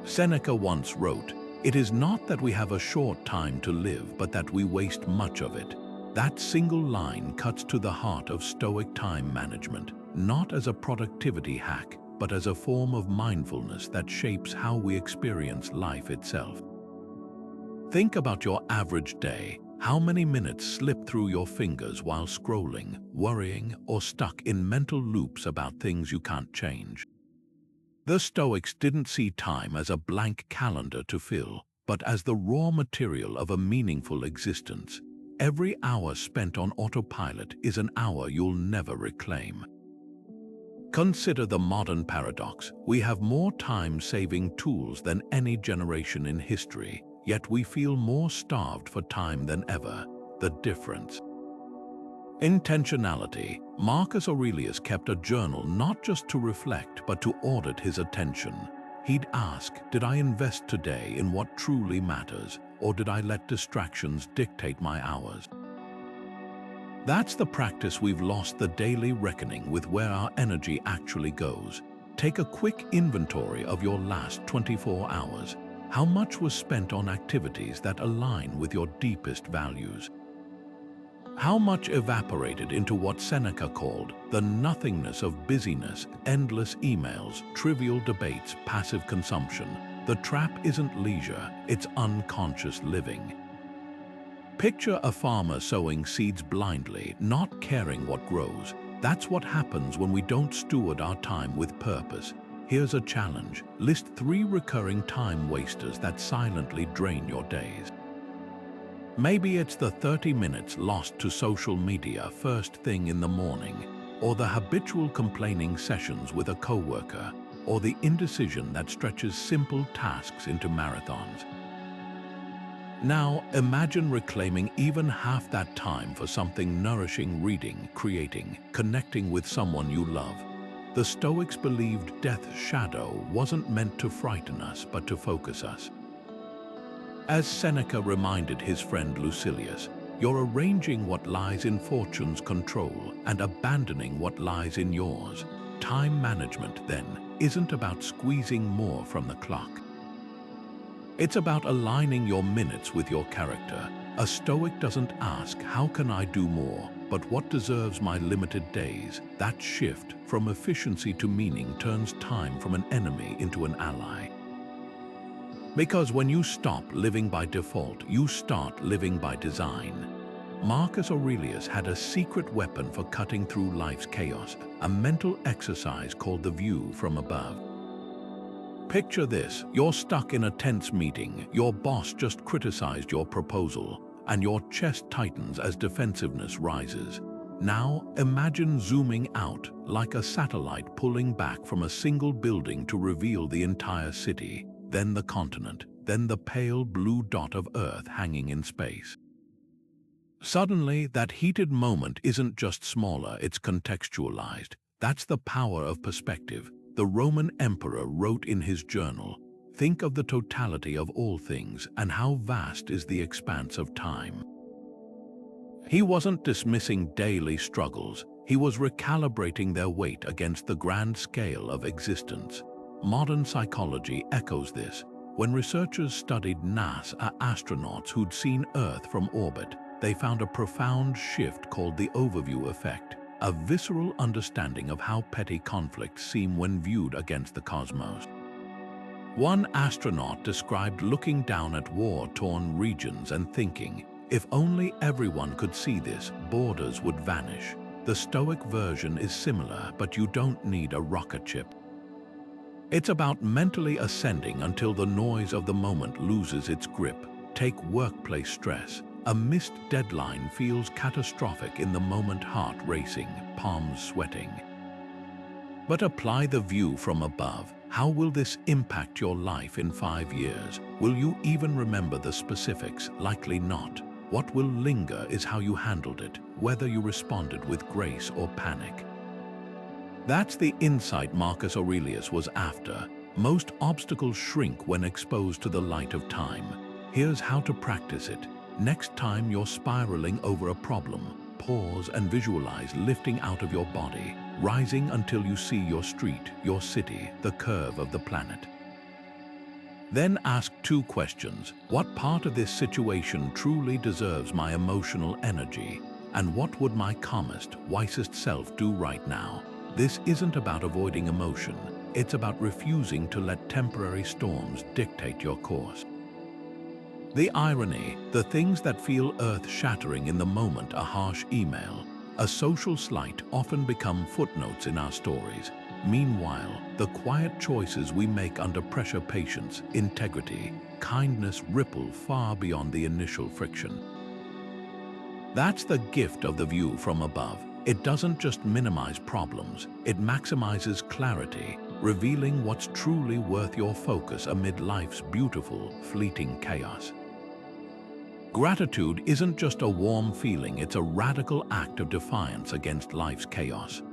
Seneca once wrote, It is not that we have a short time to live, but that we waste much of it. That single line cuts to the heart of Stoic time management, not as a productivity hack, but as a form of mindfulness that shapes how we experience life itself. Think about your average day. How many minutes slip through your fingers while scrolling, worrying, or stuck in mental loops about things you can't change? The Stoics didn't see time as a blank calendar to fill, but as the raw material of a meaningful existence. Every hour spent on autopilot is an hour you'll never reclaim. Consider the modern paradox. We have more time-saving tools than any generation in history, yet we feel more starved for time than ever. The difference. Intentionality. Marcus Aurelius kept a journal not just to reflect, but to audit his attention. He'd ask, did I invest today in what truly matters, or did I let distractions dictate my hours? That's the practice we've lost, the daily reckoning with where our energy actually goes. Take a quick inventory of your last 24 hours. How much was spent on activities that align with your deepest values? How much evaporated into what Seneca called the nothingness of busyness, endless emails, trivial debates, passive consumption? The trap isn't leisure, it's unconscious living. Picture a farmer sowing seeds blindly, not caring what grows. That's what happens when we don't steward our time with purpose. Here's a challenge. List 3 recurring time wasters that silently drain your days. Maybe it's the 30 minutes lost to social media first thing in the morning, or the habitual complaining sessions with a coworker, or the indecision that stretches simple tasks into marathons. Now, imagine reclaiming even half that time for something nourishing: reading, creating, connecting with someone you love. The Stoics believed death's shadow wasn't meant to frighten us, but to focus us. As Seneca reminded his friend Lucilius, you're arranging what lies in fortune's control and abandoning what lies in yours. Time management, then, isn't about squeezing more from the clock. It's about aligning your minutes with your character. A Stoic doesn't ask, how can I do more, but what deserves my limited days? That shift from efficiency to meaning turns time from an enemy into an ally. Because when you stop living by default, you start living by design. Marcus Aurelius had a secret weapon for cutting through life's chaos, a mental exercise called the view from above. Picture this: you're stuck in a tense meeting, your boss just criticized your proposal, and your chest tightens as defensiveness rises. Now, imagine zooming out, like a satellite pulling back from a single building to reveal the entire city, then the continent, then the pale blue dot of Earth hanging in space. Suddenly, that heated moment isn't just smaller, it's contextualized. That's the power of perspective. The Roman emperor wrote in his journal, "Think of the totality of all things and how vast is the expanse of time." He wasn't dismissing daily struggles, he was recalibrating their weight against the grand scale of existence. Modern psychology echoes this. When researchers studied NASA astronauts who'd seen Earth from orbit, they found a profound shift called the overview effect, a visceral understanding of how petty conflicts seem when viewed against the cosmos. One astronaut described looking down at war-torn regions and thinking, if only everyone could see this, borders would vanish. The Stoic version is similar, but you don't need a rocket ship. It's about mentally ascending until the noise of the moment loses its grip. Take workplace stress. A missed deadline feels catastrophic in the moment, heart racing, palms sweating. But apply the view from above. How will this impact your life in 5 years? Will you even remember the specifics? Likely not. What will linger is how you handled it, whether you responded with grace or panic. That's the insight Marcus Aurelius was after. Most obstacles shrink when exposed to the light of time. Here's how to practice it. Next time you're spiraling over a problem, pause and visualize lifting out of your body, rising until you see your street, your city, the curve of the planet. Then ask two questions. What part of this situation truly deserves my emotional energy? And what would my calmest, wisest self do right now? This isn't about avoiding emotion. It's about refusing to let temporary storms dictate your course. The irony, the things that feel earth-shattering in the moment, a harsh email, a social slight, often become footnotes in our stories. Meanwhile, the quiet choices we make under pressure, patience, integrity, kindness ripple far beyond the initial friction. That's the gift of the view from above. It doesn't just minimize problems, it maximizes clarity, revealing what's truly worth your focus amid life's beautiful, fleeting chaos. Gratitude isn't just a warm feeling, it's a radical act of defiance against life's chaos.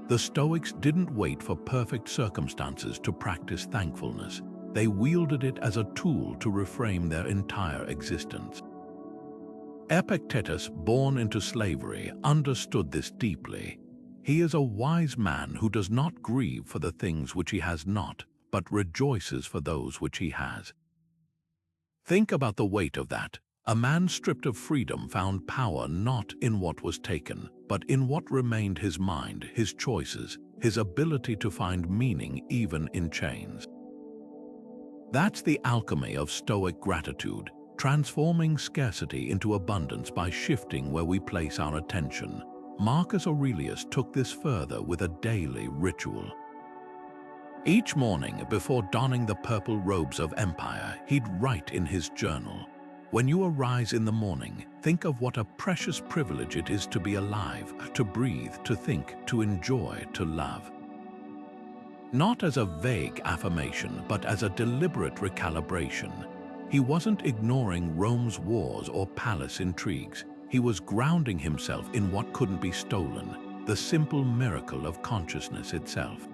The Stoics didn't wait for perfect circumstances to practice thankfulness. They wielded it as a tool to reframe their entire existence. Epictetus, born into slavery, understood this deeply. He is a wise man who does not grieve for the things which he has not, but rejoices for those which he has. Think about the weight of that. A man stripped of freedom found power not in what was taken, but in what remained: his mind, his choices, his ability to find meaning even in chains. That's the alchemy of Stoic gratitude, transforming scarcity into abundance by shifting where we place our attention. Marcus Aurelius took this further with a daily ritual. Each morning, before donning the purple robes of empire, he'd write in his journal, "When you arise in the morning, think of what a precious privilege it is to be alive, to breathe, to think, to enjoy, to love." Not as a vague affirmation, but as a deliberate recalibration. He wasn't ignoring Rome's wars or palace intrigues. He was grounding himself in what couldn't be stolen, the simple miracle of consciousness itself.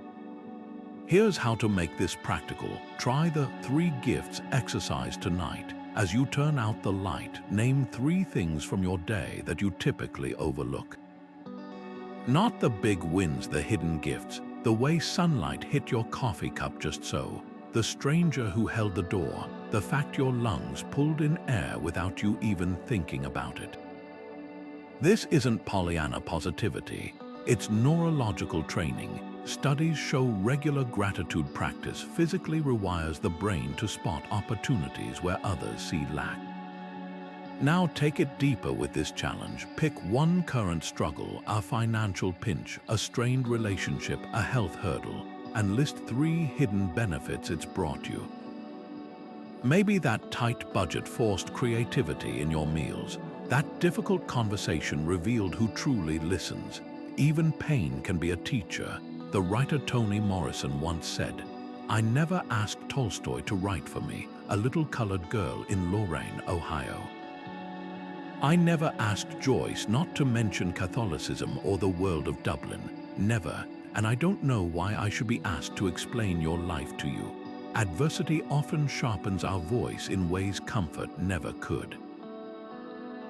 Here's how to make this practical. Try the 3 gifts exercise tonight. As you turn out the light, name 3 things from your day that you typically overlook. Not the big wins, the hidden gifts, the way sunlight hit your coffee cup just so, the stranger who held the door, the fact your lungs pulled in air without you even thinking about it. This isn't Pollyanna positivity, it's neurological training. Studies show regular gratitude practice physically rewires the brain to spot opportunities where others see lack. Now take it deeper with this challenge. Pick one current struggle, a financial pinch, a strained relationship, a health hurdle, and list 3 hidden benefits it's brought you. Maybe that tight budget forced creativity in your meals. That difficult conversation revealed who truly listens. Even pain can be a teacher. The writer Toni Morrison once said, "I never asked Tolstoy to write for me, a little colored girl in Lorain, Ohio. I never asked Joyce not to mention Catholicism or the world of Dublin. Never, and I don't know why I should be asked to explain your life to you." Adversity often sharpens our voice in ways comfort never could.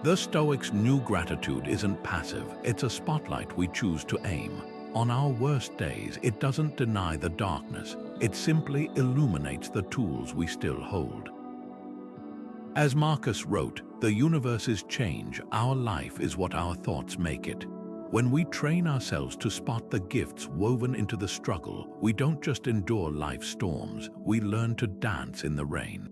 The Stoics knew gratitude isn't passive, it's a spotlight we choose to aim. On our worst days, it doesn't deny the darkness, it simply illuminates the tools we still hold. As Marcus wrote, "The universe is change, our life is what our thoughts make it." When we train ourselves to spot the gifts woven into the struggle, we don't just endure life's storms, we learn to dance in the rain.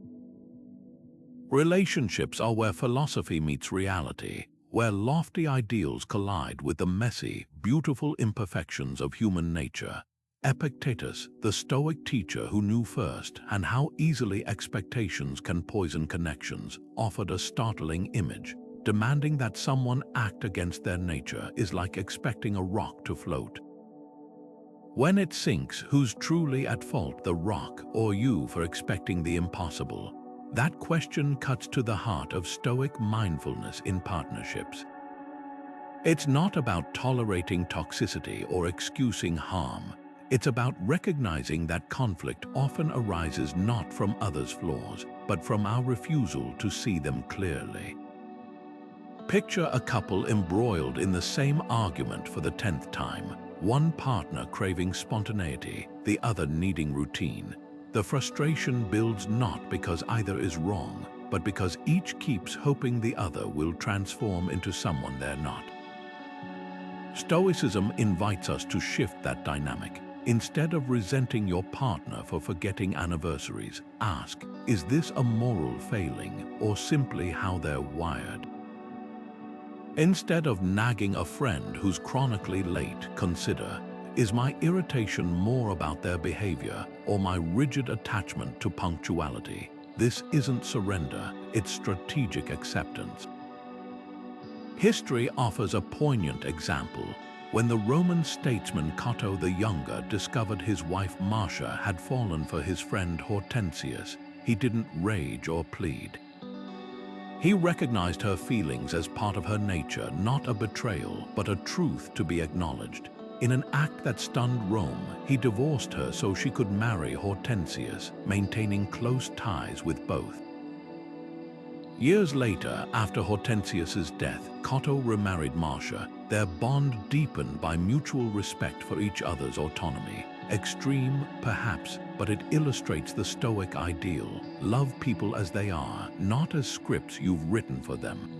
Relationships are where philosophy meets reality, where lofty ideals collide with the messy, beautiful imperfections of human nature. Epictetus, the Stoic teacher who knew first and how easily expectations can poison connections, offered a startling image. Demanding that someone act against their nature is like expecting a rock to float. When it sinks, who's truly at fault, the rock or you for expecting the impossible? That question cuts to the heart of Stoic mindfulness in partnerships. It's not about tolerating toxicity or excusing harm. It's about recognizing that conflict often arises not from others' flaws, but from our refusal to see them clearly. Picture a couple embroiled in the same argument for the 10th time, one partner craving spontaneity, the other needing routine. The frustration builds not because either is wrong, but because each keeps hoping the other will transform into someone they're not. Stoicism invites us to shift that dynamic. Instead of resenting your partner for forgetting anniversaries, ask, is this a moral failing or simply how they're wired? Instead of nagging a friend who's chronically late, consider, is my irritation more about their behavior or my rigid attachment to punctuality? This isn't surrender, it's strategic acceptance. History offers a poignant example. When the Roman statesman Cato the Younger discovered his wife Marcia had fallen for his friend Hortensius, he didn't rage or plead. He recognized her feelings as part of her nature, not a betrayal, but a truth to be acknowledged. In an act that stunned Rome, he divorced her so she could marry Hortensius, maintaining close ties with both. Years later, after Hortensius's death, Cato remarried Marcia, their bond deepened by mutual respect for each other's autonomy. Extreme, perhaps, but it illustrates the Stoic ideal. Love people as they are, not as scripts you've written for them.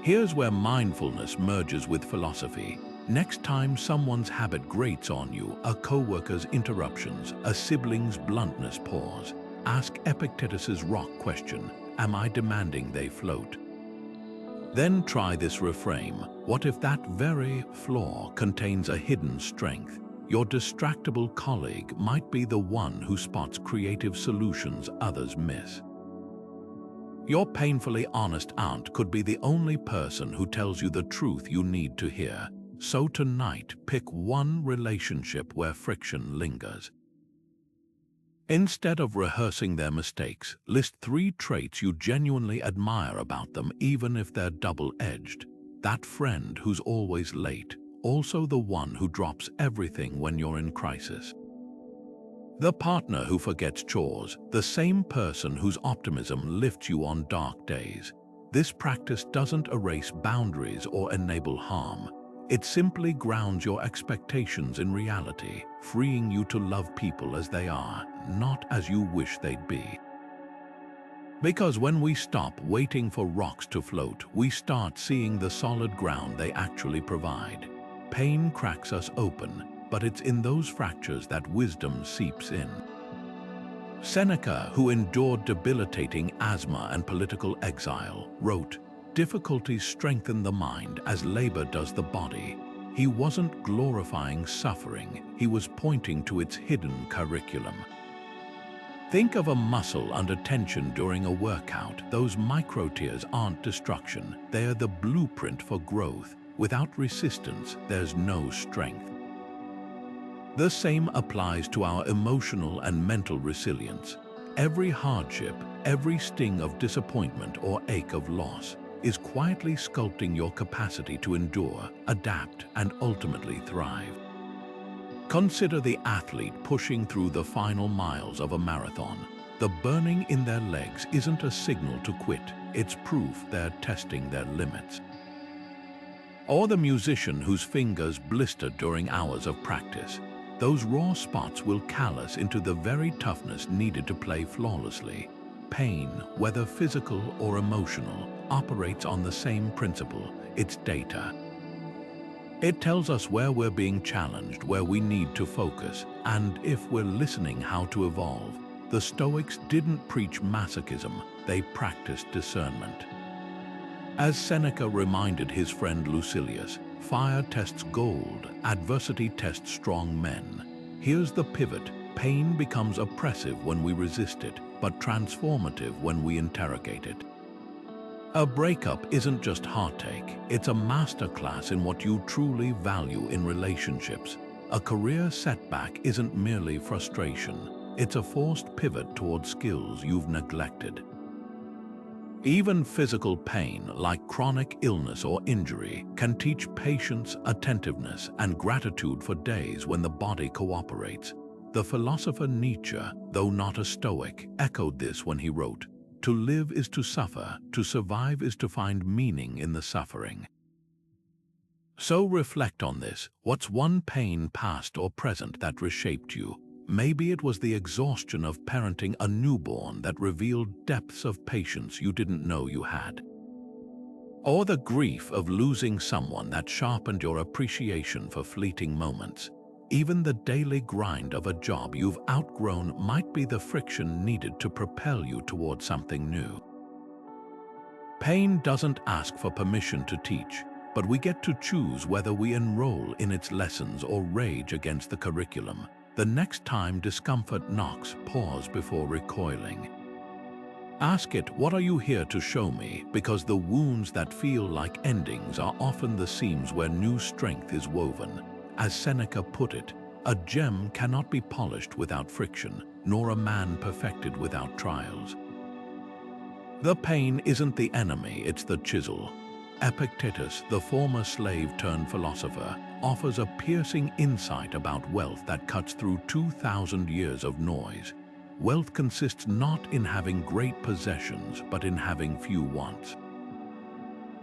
Here's where mindfulness merges with philosophy. Next time someone's habit grates on you, a coworker's interruptions, a sibling's bluntness, pause. Ask Epictetus's rock question, am I demanding they float? Then try this reframe. What if that very flaw contains a hidden strength? Your distractible colleague might be the one who spots creative solutions others miss. Your painfully honest aunt could be the only person who tells you the truth you need to hear. So tonight, pick one relationship where friction lingers. Instead of rehearsing their mistakes, list 3 traits you genuinely admire about them, even if they're double-edged. That friend who's always late, also the one who drops everything when you're in crisis. The partner who forgets chores, the same person whose optimism lifts you on dark days. This practice doesn't erase boundaries or enable harm. It simply grounds your expectations in reality, freeing you to love people as they are, not as you wish they'd be. Because when we stop waiting for rocks to float, we start seeing the solid ground they actually provide. Pain cracks us open, but it's in those fractures that wisdom seeps in. Seneca, who endured debilitating asthma and political exile, wrote, "Difficulties strengthen the mind as labor does the body." He wasn't glorifying suffering, he was pointing to its hidden curriculum. Think of a muscle under tension during a workout. Those micro-tears aren't destruction, they are the blueprint for growth. Without resistance, there's no strength. The same applies to our emotional and mental resilience. Every hardship, every sting of disappointment or ache of loss is quietly sculpting your capacity to endure, adapt, and ultimately thrive. Consider the athlete pushing through the final miles of a marathon. The burning in their legs isn't a signal to quit, it's proof they're testing their limits. Or the musician whose fingers blister during hours of practice. Those raw spots will callous into the very toughness needed to play flawlessly. Pain, whether physical or emotional, operates on the same principle. It's data. It tells us where we're being challenged, where we need to focus, and if we're listening, how to evolve. The Stoics didn't preach masochism, they practiced discernment. As Seneca reminded his friend Lucilius, fire tests gold, adversity tests strong men. Here's the pivot. Pain becomes oppressive when we resist it, but transformative when we interrogate it. A breakup isn't just heartache, it's a masterclass in what you truly value in relationships. A career setback isn't merely frustration, it's a forced pivot toward skills you've neglected. Even physical pain, like chronic illness or injury, can teach patience, attentiveness, and gratitude for days when the body cooperates. The philosopher Nietzsche, though not a Stoic, echoed this when he wrote, "To live is to suffer, to survive is to find meaning in the suffering." So reflect on this. What's one pain, past or present, that reshaped you? Maybe it was the exhaustion of parenting a newborn that revealed depths of patience you didn't know you had. Or the grief of losing someone that sharpened your appreciation for fleeting moments. Even the daily grind of a job you've outgrown might be the friction needed to propel you toward something new. Pain doesn't ask for permission to teach, but we get to choose whether we enroll in its lessons or rage against the curriculum. The next time discomfort knocks, pause before recoiling. Ask it, what are you here to show me? Because the wounds that feel like endings are often the seams where new strength is woven. As Seneca put it, a gem cannot be polished without friction, nor a man perfected without trials. The pain isn't the enemy, it's the chisel. Epictetus, the former slave-turned-philosopher, offers a piercing insight about wealth that cuts through 2,000 years of noise. Wealth consists not in having great possessions, but in having few wants.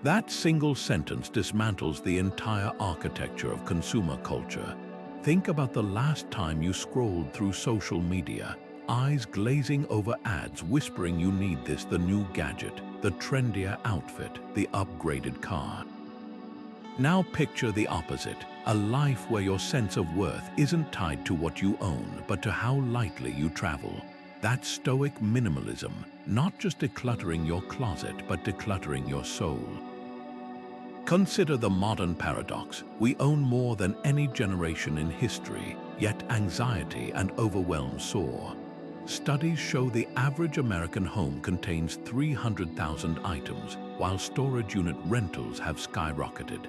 That single sentence dismantles the entire architecture of consumer culture. Think about the last time you scrolled through social media, eyes glazing over ads whispering you need this, the new gadget, the trendier outfit, the upgraded car. Now picture the opposite, a life where your sense of worth isn't tied to what you own, but to how lightly you travel. That's Stoic minimalism, not just decluttering your closet, but decluttering your soul. Consider the modern paradox. We own more than any generation in history, yet anxiety and overwhelm soar. Studies show the average American home contains 300,000 items, while storage unit rentals have skyrocketed.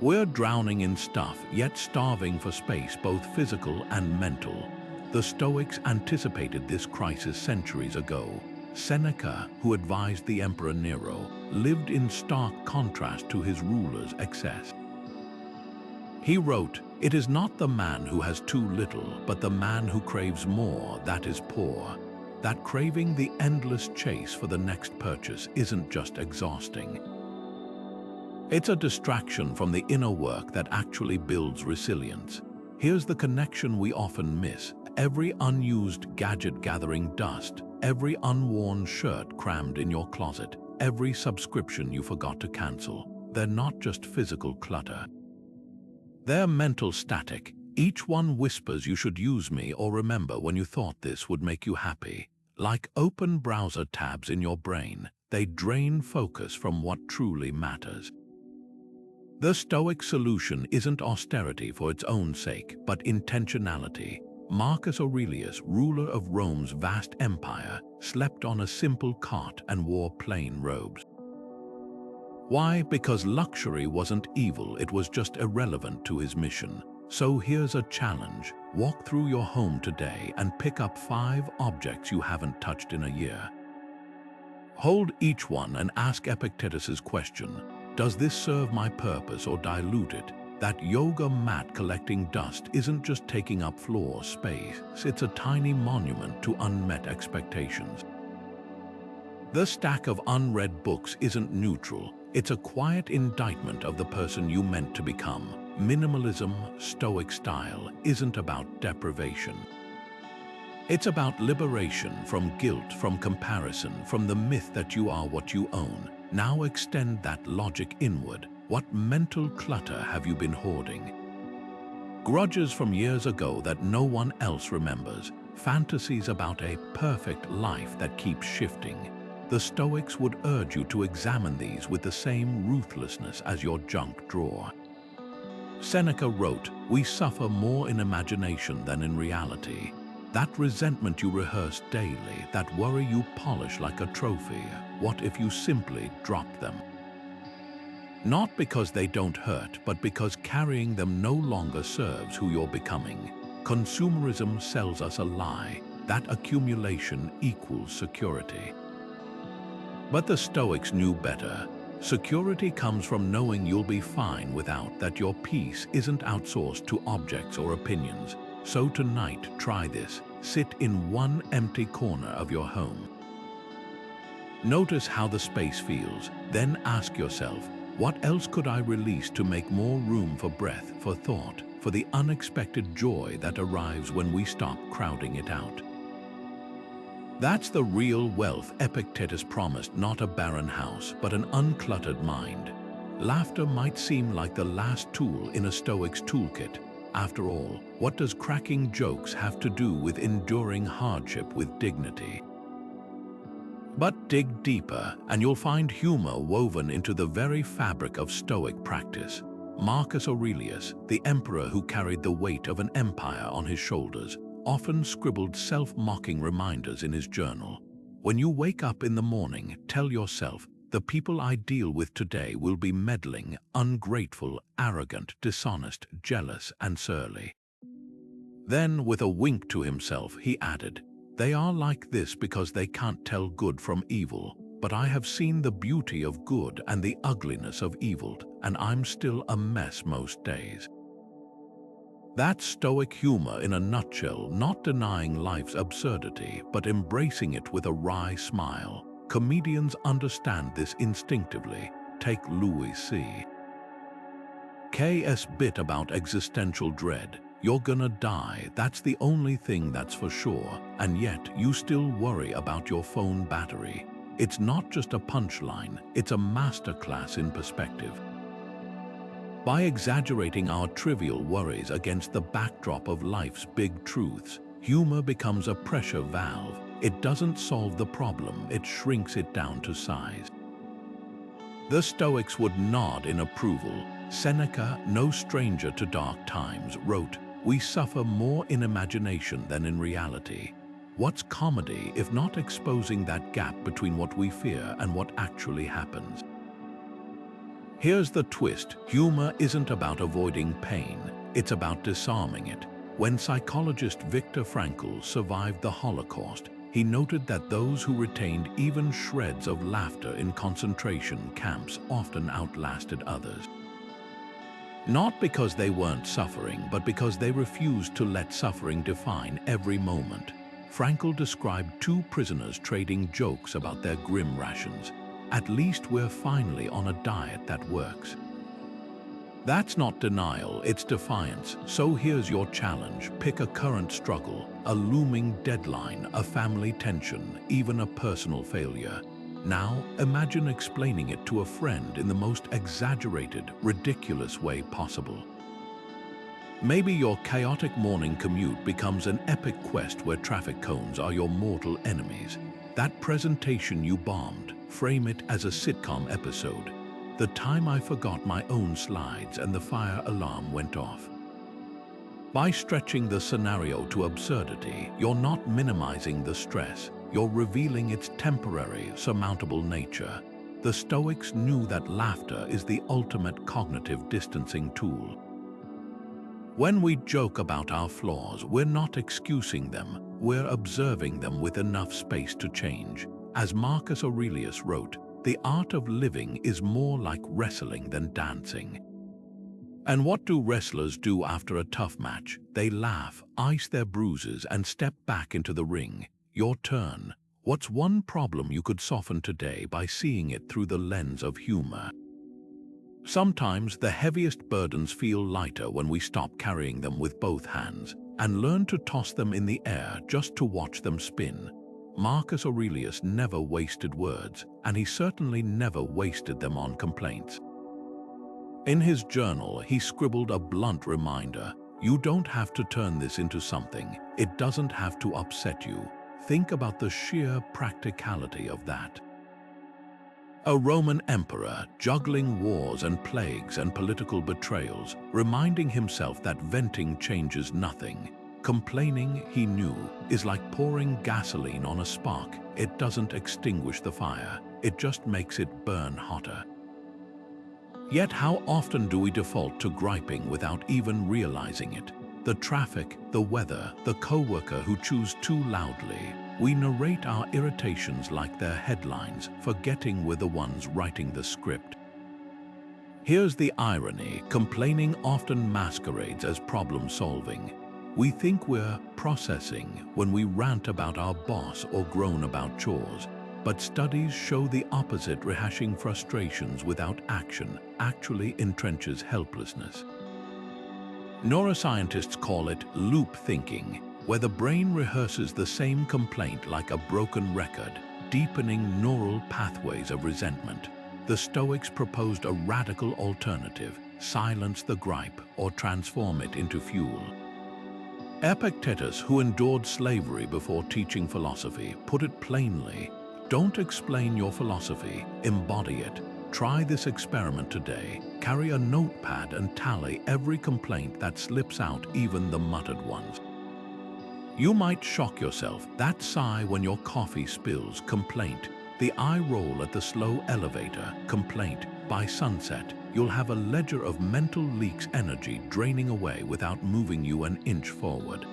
We're drowning in stuff, yet starving for space, both physical and mental. The Stoics anticipated this crisis centuries ago. Seneca, who advised the Emperor Nero, lived in stark contrast to his ruler's excess. He wrote, "It is not the man who has too little, but the man who craves more that is poor." That craving, the endless chase for the next purchase, isn't just exhausting. It's a distraction from the inner work that actually builds resilience. Here's the connection we often miss. Every unused gadget gathering dust, every unworn shirt crammed in your closet, every subscription you forgot to cancel. They're not just physical clutter. They're mental static. Each one whispers you should use me, or remember when you thought this would make you happy. Like open browser tabs in your brain, they drain focus from what truly matters. The Stoic solution isn't austerity for its own sake, but intentionality. Marcus Aurelius, ruler of Rome's vast empire, slept on a simple cot and wore plain robes. Why? Because luxury wasn't evil, it was just irrelevant to his mission. So here's a challenge. Walk through your home today and pick up 5 objects you haven't touched in a year. Hold each one and ask Epictetus's question. Does this serve my purpose or dilute it? That yoga mat collecting dust isn't just taking up floor space, it's a tiny monument to unmet expectations. The stack of unread books isn't neutral, it's a quiet indictment of the person you meant to become. Minimalism, Stoic style, isn't about deprivation. It's about liberation from guilt, from comparison, from the myth that you are what you own. Now extend that logic inward. What mental clutter have you been hoarding? Grudges from years ago that no one else remembers. Fantasies about a perfect life that keeps shifting. The Stoics would urge you to examine these with the same ruthlessness as your junk drawer. Seneca wrote, "We suffer more in imagination than in reality." That resentment you rehearse daily, that worry you polish like a trophy, what if you simply dropped them? Not because they don't hurt, but because carrying them no longer serves who you're becoming. Consumerism sells us a lie, that accumulation equals security. But the Stoics knew better. Security comes from knowing you'll be fine without, that your peace isn't outsourced to objects or opinions. So tonight, try this. Sit in one empty corner of your home. Notice how the space feels. Then ask yourself, what else could I release to make more room for breath, for thought, for the unexpected joy that arrives when we stop crowding it out. That's the real wealth Epictetus promised, not a barren house, but an uncluttered mind. Laughter might seem like the last tool in a Stoic's toolkit. After all, what does cracking jokes have to do with enduring hardship with dignity? But dig deeper, and you'll find humor woven into the very fabric of Stoic practice. Marcus Aurelius, the emperor who carried the weight of an empire on his shoulders, often scribbled self-mocking reminders in his journal. When you wake up in the morning, tell yourself, the people I deal with today will be meddling, ungrateful, arrogant, dishonest, jealous, and surly. Then, with a wink to himself, he added, they are like this because they can't tell good from evil, but I have seen the beauty of good and the ugliness of evil, and I'm still a mess most days. That's Stoic humor in a nutshell, not denying life's absurdity, but embracing it with a wry smile. Comedians understand this instinctively. Take Louis C.K.'s bit about existential dread. You're gonna die, that's the only thing that's for sure, and yet you still worry about your phone battery. It's not just a punchline, it's a masterclass in perspective. By exaggerating our trivial worries against the backdrop of life's big truths, humor becomes a pressure valve. It doesn't solve the problem, it shrinks it down to size. The Stoics would nod in approval. Seneca, no stranger to dark times, wrote, "We suffer more in imagination than in reality." What's comedy if not exposing that gap between what we fear and what actually happens? Here's the twist. Humor isn't about avoiding pain, it's about disarming it. When psychologist Viktor Frankl survived the Holocaust, he noted that those who retained even shreds of laughter in concentration camps often outlasted others. Not because they weren't suffering, but because they refused to let suffering define every moment. Frankl described two prisoners trading jokes about their grim rations. At least we're finally on a diet that works. That's not denial, it's defiance. So here's your challenge. Pick a current struggle, a looming deadline, a family tension, even a personal failure. Now, imagine explaining it to a friend in the most exaggerated, ridiculous way possible. Maybe your chaotic morning commute becomes an epic quest where traffic cones are your mortal enemies. That presentation you bombed, frame it as a sitcom episode. The time I forgot my own slides and the fire alarm went off. By stretching the scenario to absurdity, you're not minimizing the stress, you're revealing its temporary, surmountable nature. The Stoics knew that laughter is the ultimate cognitive distancing tool. When we joke about our flaws, we're not excusing them, we're observing them with enough space to change. As Marcus Aurelius wrote, the art of living is more like wrestling than dancing. And what do wrestlers do after a tough match? They laugh, ice their bruises, and step back into the ring. Your turn. What's one problem you could soften today by seeing it through the lens of humor? Sometimes the heaviest burdens feel lighter when we stop carrying them with both hands and learn to toss them in the air just to watch them spin. Marcus Aurelius never wasted words, and he certainly never wasted them on complaints. In his journal, he scribbled a blunt reminder, you don't have to turn this into something, it doesn't have to upset you. Think about the sheer practicality of that. A Roman emperor, juggling wars and plagues and political betrayals, reminding himself that venting changes nothing. Complaining, he knew, is like pouring gasoline on a spark. It doesn't extinguish the fire, it just makes it burn hotter. Yet how often do we default to griping without even realizing it? The traffic, the weather, the coworker who chews too loudly. We narrate our irritations like they're headlines, forgetting we're the ones writing the script. Here's the irony, complaining often masquerades as problem solving. We think we're processing when we rant about our boss or groan about chores, but studies show the opposite. Rehashing frustrations without action actually entrenches helplessness. Neuroscientists call it loop thinking, where the brain rehearses the same complaint like a broken record, deepening neural pathways of resentment. The Stoics proposed a radical alternative: silence the gripe or transform it into fuel. Epictetus, who endured slavery before teaching philosophy, put it plainly: don't explain your philosophy, embody it. Try this experiment today. Carry a notepad and tally every complaint that slips out, even the muttered ones. You might shock yourself. That sigh when your coffee spills, complaint. The eye roll at the slow elevator, complaint. By sunset, you'll have a ledger of mental leaks, energy draining away without moving you an inch forward.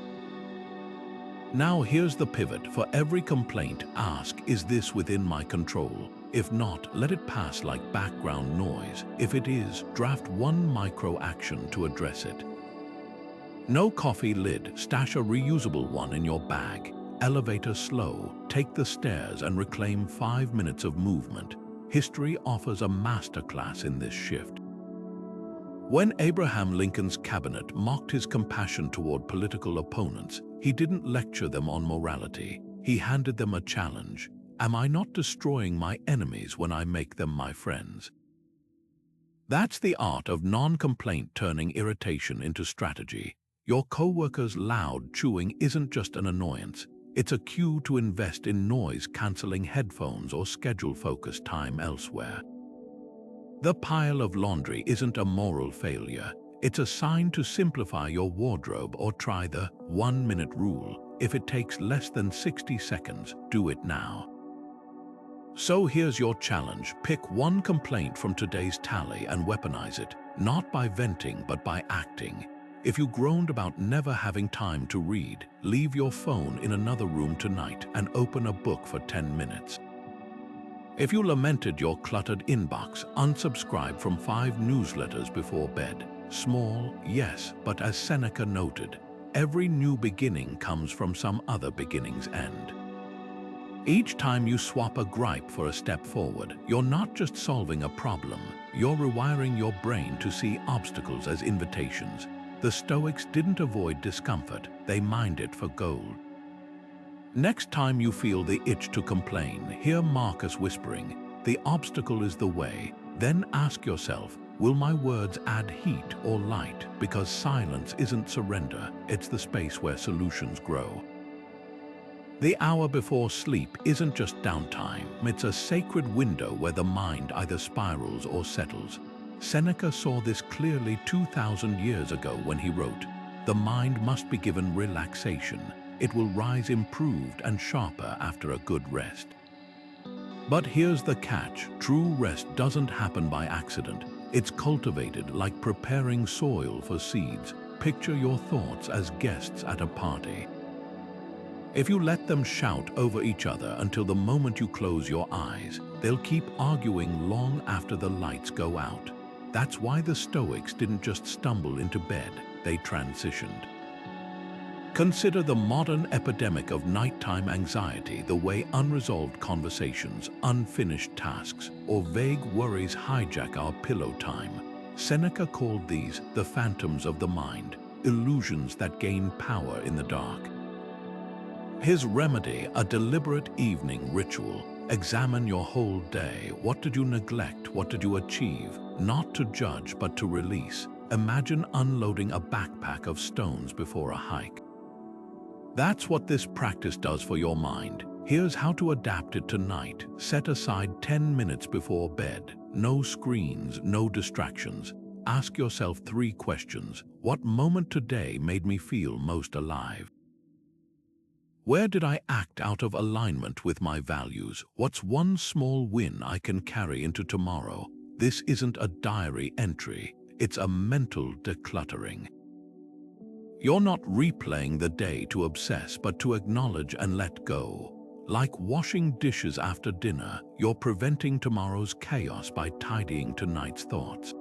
Now here's the pivot. For every complaint, ask, is this within my control? If not, let it pass like background noise. If it is, draft one micro action to address it. No coffee lid, stash a reusable one in your bag. Elevator slow, take the stairs and reclaim 5 minutes of movement. History offers a masterclass in this shift. When Abraham Lincoln's cabinet mocked his compassion toward political opponents, he didn't lecture them on morality. He handed them a challenge. Am I not destroying my enemies when I make them my friends? That's the art of non-complaint, turning irritation into strategy. Your coworker's loud chewing isn't just an annoyance. It's a cue to invest in noise-canceling headphones or schedule focused time elsewhere. The pile of laundry isn't a moral failure. It's a sign to simplify your wardrobe or try the 1-minute rule. If it takes less than 60 seconds, do it now. So here's your challenge. Pick one complaint from today's tally and weaponize it, not by venting but by acting. If you groaned about never having time to read, leave your phone in another room tonight and open a book for 10 minutes. If you lamented your cluttered inbox, unsubscribe from 5 newsletters before bed. Small, yes, but as Seneca noted, every new beginning comes from some other beginning's end. Each time you swap a gripe for a step forward, you're not just solving a problem, you're rewiring your brain to see obstacles as invitations. The Stoics didn't avoid discomfort, they mined it for gold. Next time you feel the itch to complain, hear Marcus whispering, the obstacle is the way. Then ask yourself, will my words add heat or light? Because silence isn't surrender, it's the space where solutions grow. The hour before sleep isn't just downtime, it's a sacred window where the mind either spirals or settles. Seneca saw this clearly 2,000 years ago when he wrote, "The mind must be given relaxation. It will rise improved and sharper after a good rest." But here's the catch: true rest doesn't happen by accident. It's cultivated like preparing soil for seeds. Picture your thoughts as guests at a party. If you let them shout over each other until the moment you close your eyes, they'll keep arguing long after the lights go out. That's why the Stoics didn't just stumble into bed, they transitioned. Consider the modern epidemic of nighttime anxiety, the way unresolved conversations, unfinished tasks, or vague worries hijack our pillow time. Seneca called these the phantoms of the mind, illusions that gain power in the dark. His remedy, a deliberate evening ritual. Examine your whole day. What did you neglect? What did you achieve? Not to judge, but to release. Imagine unloading a backpack of stones before a hike. That's what this practice does for your mind. Here's how to adapt it tonight. Set aside 10 minutes before bed. No screens, no distractions. Ask yourself 3 questions. What moment today made me feel most alive? Where did I act out of alignment with my values? What's one small win I can carry into tomorrow? This isn't a diary entry, it's a mental decluttering. You're not replaying the day to obsess, but to acknowledge and let go. Like washing dishes after dinner, you're preventing tomorrow's chaos by tidying tonight's thoughts.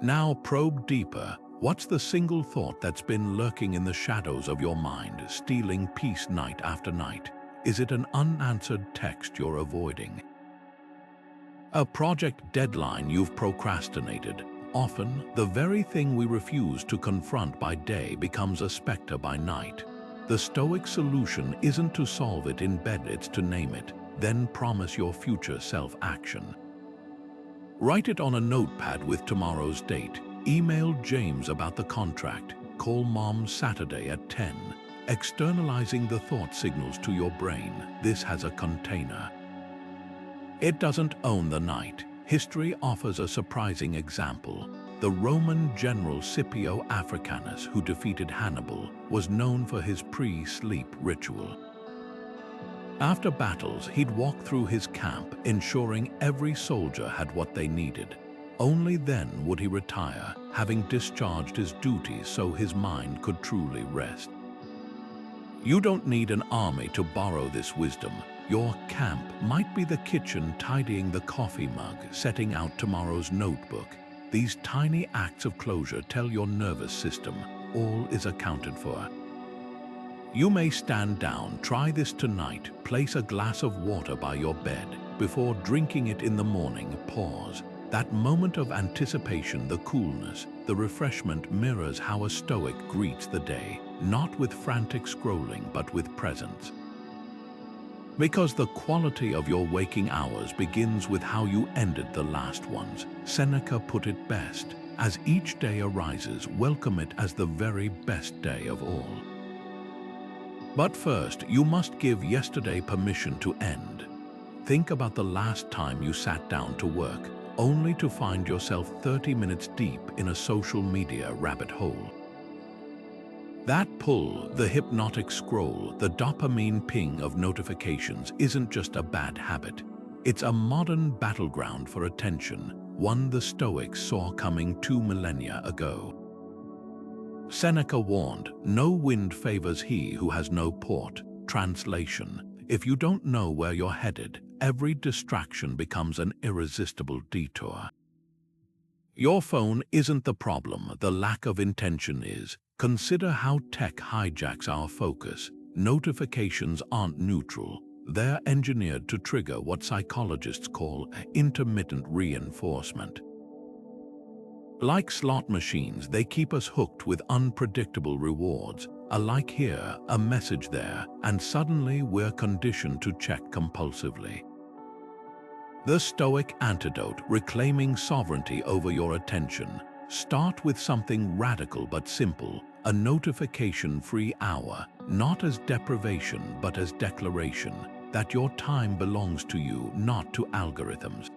Now probe deeper. What's the single thought that's been lurking in the shadows of your mind, stealing peace night after night? Is it an unanswered text you're avoiding? A project deadline you've procrastinated? often, the very thing we refuse to confront by day becomes a specter by night. The Stoic solution isn't to solve it in bed, it's to name it, then promise your future self action. Write it on a notepad with tomorrow's date. Email James about the contract. Call Mom Saturday at 10. Externalizing the thought signals to your brain. This has a container. It doesn't own the night. History offers a surprising example. The Roman general Scipio Africanus, who defeated Hannibal, was known for his pre-sleep ritual. After battles, he'd walk through his camp, ensuring every soldier had what they needed. Only then would he retire, having discharged his duties so his mind could truly rest. You don't need an army to borrow this wisdom. Your camp might be the kitchen tidying the coffee mug, setting out tomorrow's notebook. These tiny acts of closure tell your nervous system all is accounted for. You may stand down, try this tonight, place a glass of water by your bed. Before drinking it in the morning, pause. That moment of anticipation, the coolness, the refreshment mirrors how a Stoic greets the day, not with frantic scrolling, but with presence. Because the quality of your waking hours begins with how you ended the last ones. Seneca put it best, as each day arises, welcome it as the very best day of all. But first, you must give yesterday permission to end. Think about the last time you sat down to work, only to find yourself 30 minutes deep in a social media rabbit hole. That pull, the hypnotic scroll, the dopamine ping of notifications isn't just a bad habit. It's a modern battleground for attention, one the Stoics saw coming 2 millennia ago. Seneca warned, "No wind favors he who has no port." Translation: if you don't know where you're headed, every distraction becomes an irresistible detour. Your phone isn't the problem, the lack of intention is. Consider how tech hijacks our focus. Notifications aren't neutral. They're engineered to trigger what psychologists call intermittent reinforcement. Like slot machines, they keep us hooked with unpredictable rewards. A like here, a message there, and suddenly we're conditioned to check compulsively. The Stoic antidote, reclaiming sovereignty over your attention. Start with something radical but simple, a notification-free hour, not as deprivation but as declaration that your time belongs to you, not to algorithms.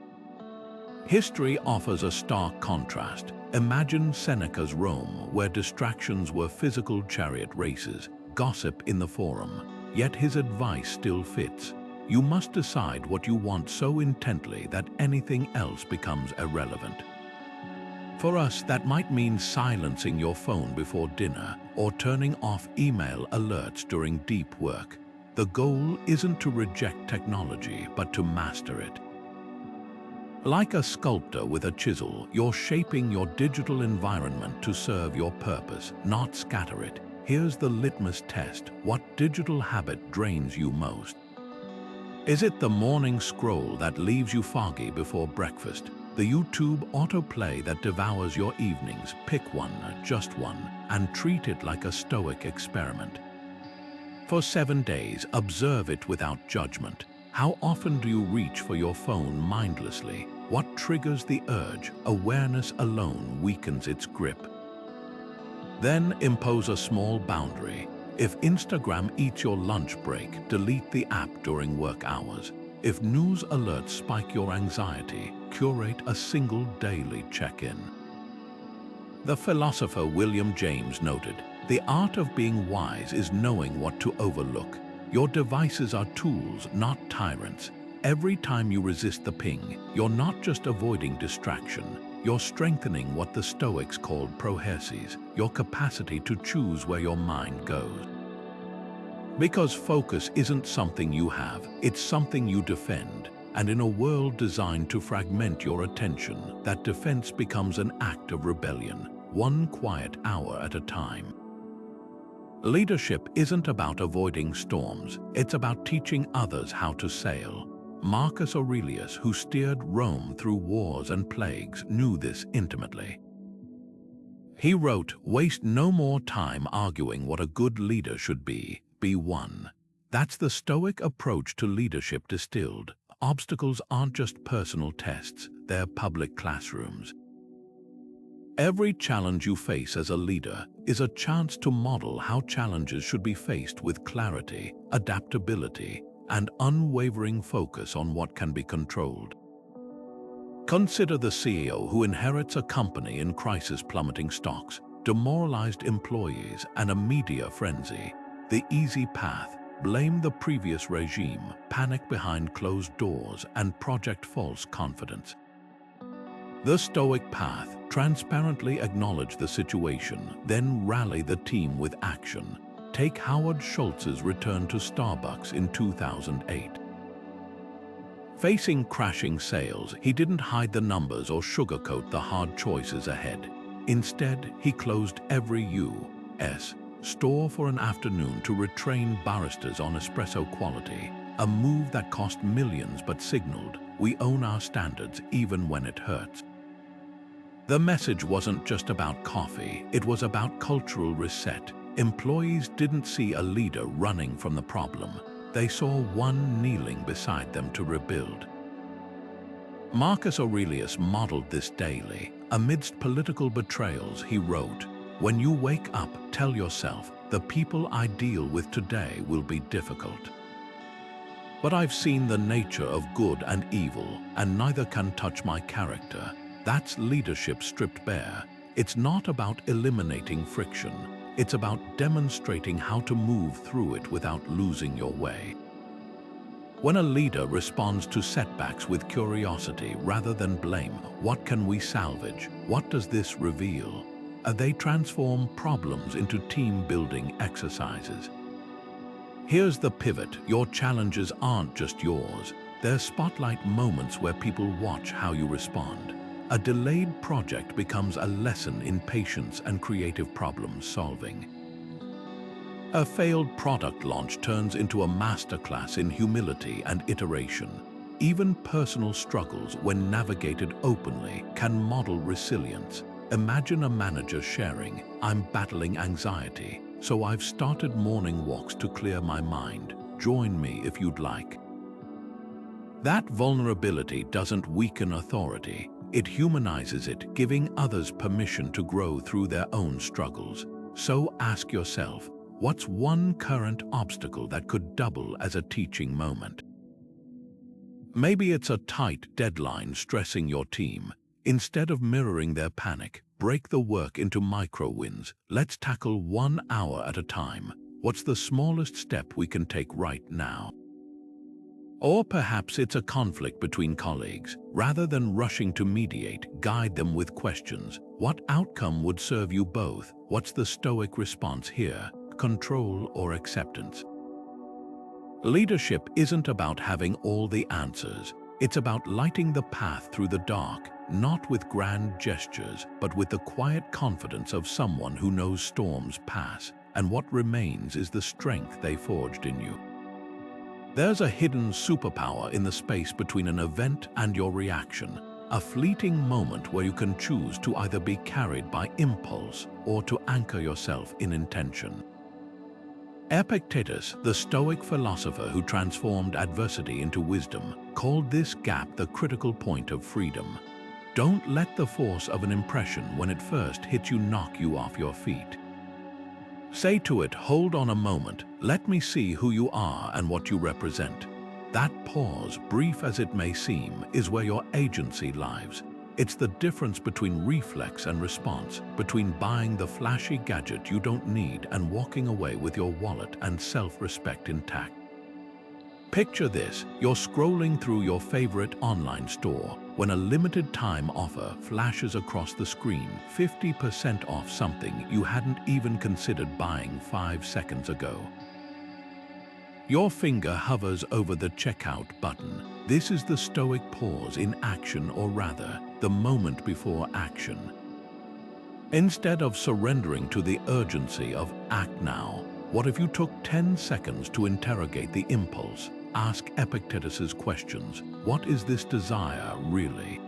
History offers a stark contrast. Imagine Seneca's Rome, where distractions were physical chariot races, gossip in the forum, yet his advice still fits. You must decide what you want so intently that anything else becomes irrelevant. For us, that might mean silencing your phone before dinner or turning off email alerts during deep work. The goal isn't to reject technology, but to master it. Like a sculptor with a chisel, you're shaping your digital environment to serve your purpose, not scatter it. Here's the litmus test. What digital habit drains you most? Is it the morning scroll that leaves you foggy before breakfast? The YouTube autoplay that devours your evenings? Pick one, just one, and treat it like a Stoic experiment. For 7 days, observe it without judgment. How often do you reach for your phone mindlessly? What triggers the urge? Awareness alone weakens its grip. Then impose a small boundary. If Instagram eats your lunch break, delete the app during work hours. If news alerts spike your anxiety, curate a single daily check-in. The philosopher William James noted, "The art of being wise is knowing what to overlook." Your devices are tools, not tyrants. Every time you resist the ping, you're not just avoiding distraction, you're strengthening what the Stoics called prohairesis, your capacity to choose where your mind goes. Because focus isn't something you have, it's something you defend. And in a world designed to fragment your attention, that defense becomes an act of rebellion, one quiet hour at a time. Leadership isn't about avoiding storms, it's about teaching others how to sail. Marcus Aurelius, who steered Rome through wars and plagues, knew this intimately. He wrote, "Waste no more time arguing what a good leader should be one." That's the Stoic approach to leadership distilled. Obstacles aren't just personal tests, they're public classrooms. Every challenge you face as a leader is a chance to model how challenges should be faced with clarity, adaptability, and unwavering focus on what can be controlled. Consider the CEO who inherits a company in crisis, plummeting stocks, demoralized employees, and a media frenzy. The easy path: blame the previous regime, panic behind closed doors, and project false confidence. The Stoic path: transparently acknowledge the situation, then rally the team with action. Take Howard Schultz's return to Starbucks in 2008. Facing crashing sales, he didn't hide the numbers or sugarcoat the hard choices ahead. Instead, he closed every U.S. store for an afternoon to retrain baristas on espresso quality, a move that cost millions but signaled, "We own our standards even when it hurts." The message wasn't just about coffee, it was about cultural reset. Employees didn't see a leader running from the problem. They saw one kneeling beside them to rebuild. Marcus Aurelius modeled this daily. Amidst political betrayals, he wrote, "When you wake up, tell yourself, the people I deal with today will be difficult. But I've seen the nature of good and evil, and neither can touch my character." That's leadership stripped bare. It's not about eliminating friction. It's about demonstrating how to move through it without losing your way. When a leader responds to setbacks with curiosity rather than blame, what can we salvage? What does this reveal? They transform problems into team-building exercises. Here's the pivot: your challenges aren't just yours. They're spotlight moments where people watch how you respond. A delayed project becomes a lesson in patience and creative problem solving. A failed product launch turns into a masterclass in humility and iteration. Even personal struggles, when navigated openly, can model resilience. Imagine a manager sharing, "I'm battling anxiety, so I've started morning walks to clear my mind. Join me if you'd like." That vulnerability doesn't weaken authority. It humanizes it, giving others permission to grow through their own struggles. So ask yourself, what's one current obstacle that could double as a teaching moment? Maybe it's a tight deadline stressing your team. Instead of mirroring their panic, break the work into micro wins. Let's tackle 1 hour at a time. What's the smallest step we can take right now? Or perhaps it's a conflict between colleagues. Rather than rushing to mediate, guide them with questions. What outcome would serve you both? What's the Stoic response here? Control or acceptance? Leadership isn't about having all the answers. It's about lighting the path through the dark, not with grand gestures, but with the quiet confidence of someone who knows storms pass, and what remains is the strength they forged in you. There's a hidden superpower in the space between an event and your reaction, a fleeting moment where you can choose to either be carried by impulse or to anchor yourself in intention. Epictetus, the Stoic philosopher who transformed adversity into wisdom, called this gap the critical point of freedom. Don't let the force of an impression when it first hits you knock you off your feet. Say to it, "Hold on a moment, let me see who you are and what you represent." That pause, brief as it may seem, is where your agency lies. It's the difference between reflex and response, between buying the flashy gadget you don't need and walking away with your wallet and self-respect intact. Picture this: you're scrolling through your favorite online store when a limited time offer flashes across the screen, 50% off something you hadn't even considered buying 5 seconds ago. Your finger hovers over the checkout button. This is the Stoic pause in action, or rather, the moment before action. Instead of surrendering to the urgency of "act now," what if you took 10 seconds to interrogate the impulse? Ask Epictetus's questions. What is this desire really?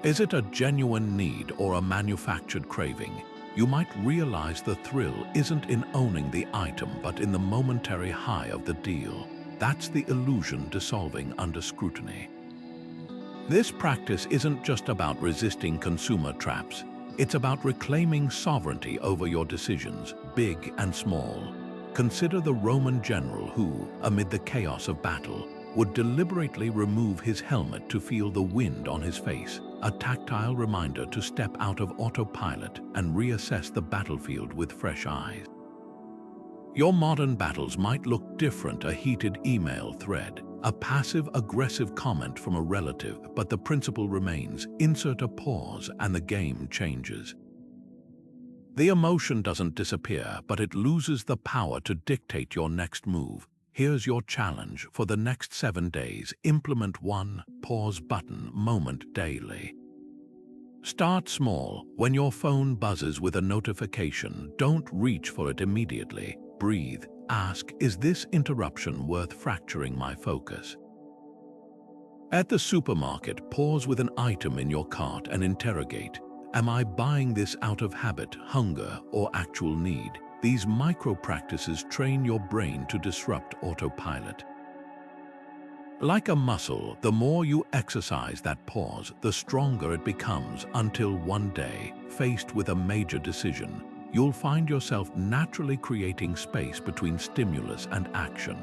Is it a genuine need or a manufactured craving? You might realize the thrill isn't in owning the item but in the momentary high of the deal. That's the illusion dissolving under scrutiny. This practice isn't just about resisting consumer traps. It's about reclaiming sovereignty over your decisions, big and small. Consider the Roman general who, amid the chaos of battle, would deliberately remove his helmet to feel the wind on his face, a tactile reminder to step out of autopilot and reassess the battlefield with fresh eyes. Your modern battles might look different: a heated email thread, a passive-aggressive comment from a relative, but the principle remains: insert a pause and the game changes. The emotion doesn't disappear, but it loses the power to dictate your next move. Here's your challenge for the next 7 days. Implement one pause button moment daily. Start small. When your phone buzzes with a notification, don't reach for it immediately. Breathe. Ask, is this interruption worth fracturing my focus? At the supermarket, pause with an item in your cart and interrogate, am I buying this out of habit, hunger, or actual need? These micro-practices train your brain to disrupt autopilot. Like a muscle, the more you exercise that pause, the stronger it becomes, until one day, faced with a major decision, you'll find yourself naturally creating space between stimulus and action.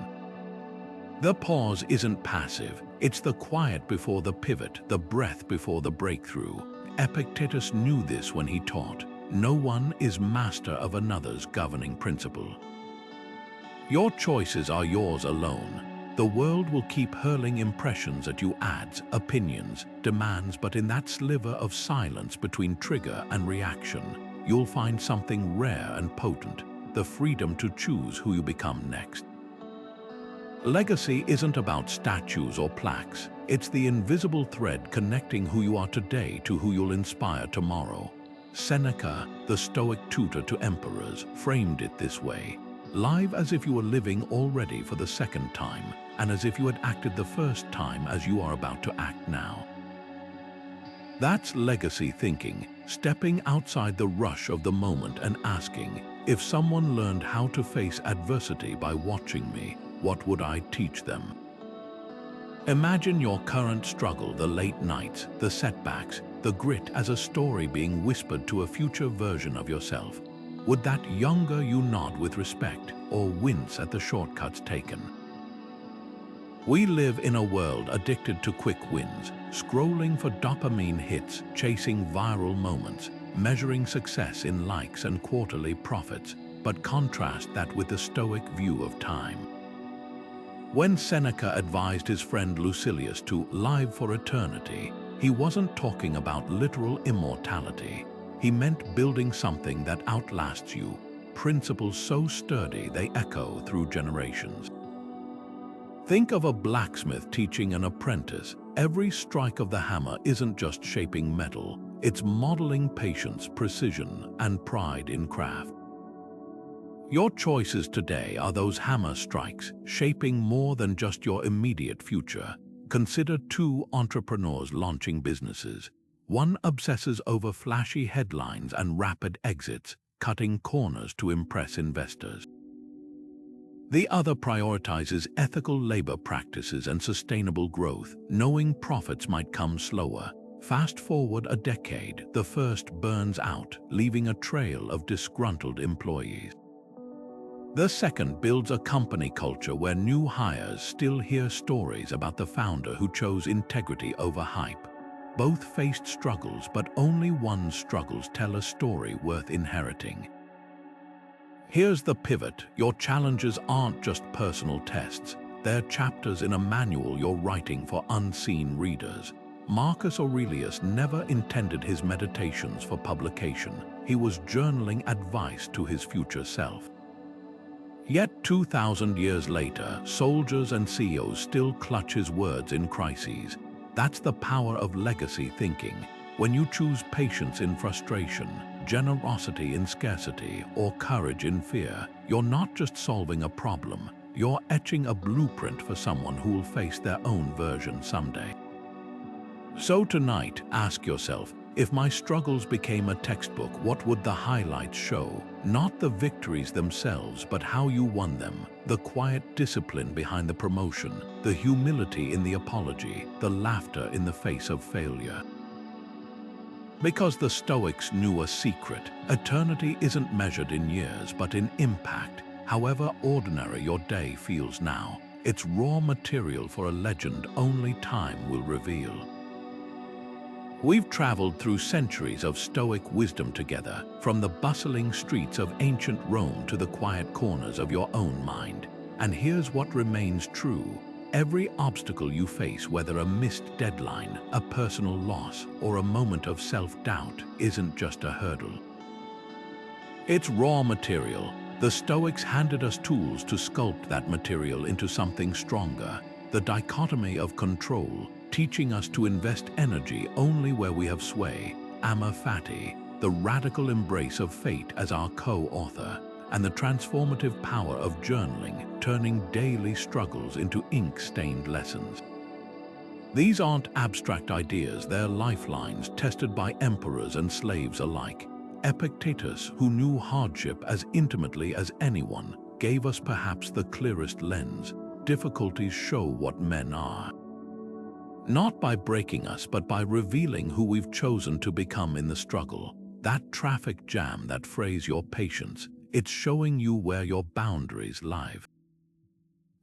The pause isn't passive, it's the quiet before the pivot, the breath before the breakthrough. Epictetus knew this when he taught, no one is master of another's governing principle. Your choices are yours alone. The world will keep hurling impressions at you, ads, opinions, demands, but in that sliver of silence between trigger and reaction, you'll find something rare and potent, the freedom to choose who you become next. Legacy isn't about statues or plaques. It's the invisible thread connecting who you are today to who you'll inspire tomorrow. Seneca, the Stoic tutor to emperors, framed it this way: live as if you were living already for the second time, and as if you had acted the first time as you are about to act now. That's legacy thinking, stepping outside the rush of the moment and asking, if someone learned how to face adversity by watching me, what would I teach them? Imagine your current struggle, the late nights, the setbacks, the grit, as a story being whispered to a future version of yourself. Would that younger you nod with respect or wince at the shortcuts taken? We live in a world addicted to quick wins, scrolling for dopamine hits, chasing viral moments, measuring success in likes and quarterly profits, but contrast that with the Stoic view of time. When Seneca advised his friend Lucilius to live for eternity, he wasn't talking about literal immortality. He meant building something that outlasts you, principles so sturdy they echo through generations. Think of a blacksmith teaching an apprentice. Every strike of the hammer isn't just shaping metal, it's modeling patience, precision, and pride in craft. Your choices today are those hammer strikes, shaping more than just your immediate future. Consider two entrepreneurs launching businesses. One obsesses over flashy headlines and rapid exits, cutting corners to impress investors. The other prioritizes ethical labor practices and sustainable growth, knowing profits might come slower. Fast forward a decade, the first burns out, leaving a trail of disgruntled employees. The second builds a company culture where new hires still hear stories about the founder who chose integrity over hype. Both faced struggles, but only one's struggles tell a story worth inheriting. Here's the pivot. Your challenges aren't just personal tests. They're chapters in a manual you're writing for unseen readers. Marcus Aurelius never intended his meditations for publication. He was journaling advice to his future self. Yet 2,000 years later, soldiers and CEOs still clutch his words in crises. That's the power of legacy thinking. When you choose patience in frustration, generosity in scarcity, or courage in fear, you're not just solving a problem, you're etching a blueprint for someone who will face their own version someday. So tonight, ask yourself, if my struggles became a textbook, what would the highlights show? Not the victories themselves, but how you won them. The quiet discipline behind the promotion, the humility in the apology, the laughter in the face of failure. Because the Stoics knew a secret, eternity isn't measured in years, but in impact. However ordinary your day feels now, it's raw material for a legend only time will reveal. We've traveled through centuries of Stoic wisdom together, from the bustling streets of ancient Rome to the quiet corners of your own mind. And here's what remains true. Every obstacle you face, whether a missed deadline, a personal loss, or a moment of self-doubt, isn't just a hurdle. It's raw material. The Stoics handed us tools to sculpt that material into something stronger. The dichotomy of control, teaching us to invest energy only where we have sway. Amor fati, the radical embrace of fate as our co-author, and the transformative power of journaling, turning daily struggles into ink-stained lessons. These aren't abstract ideas, they're lifelines tested by emperors and slaves alike. Epictetus, who knew hardship as intimately as anyone, gave us perhaps the clearest lens. Difficulties show what men are. Not by breaking us, but by revealing who we've chosen to become in the struggle. That traffic jam that frays your patience, it's showing you where your boundaries lie.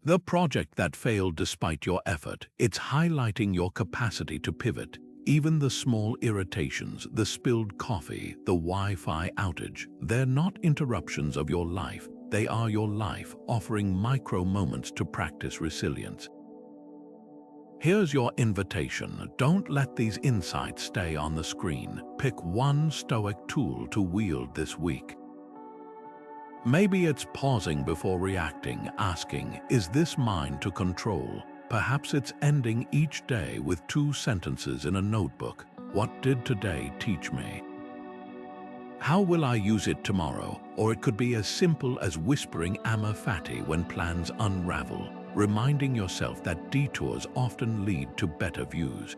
The project that failed despite your effort, it's highlighting your capacity to pivot. Even the small irritations, the spilled coffee, the Wi-Fi outage, they're not interruptions of your life. They are your life, offering micro moments to practice resilience. Here's your invitation. Don't let these insights stay on the screen. Pick one Stoic tool to wield this week. Maybe it's pausing before reacting, asking, is this mine to control? Perhaps it's ending each day with 2 sentences in a notebook. What did today teach me? How will I use it tomorrow? Or it could be as simple as whispering amor fati when plans unravel, reminding yourself that detours often lead to better views.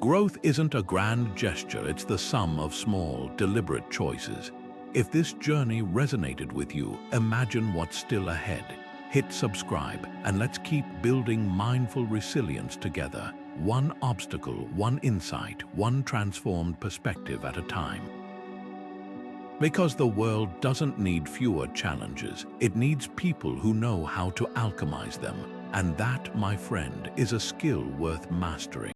Growth isn't a grand gesture, it's the sum of small, deliberate choices. If this journey resonated with you, imagine what's still ahead. Hit subscribe, and let's keep building mindful resilience together. One obstacle, one insight, one transformed perspective at a time. Because the world doesn't need fewer challenges, it needs people who know how to alchemize them. And that, my friend, is a skill worth mastering.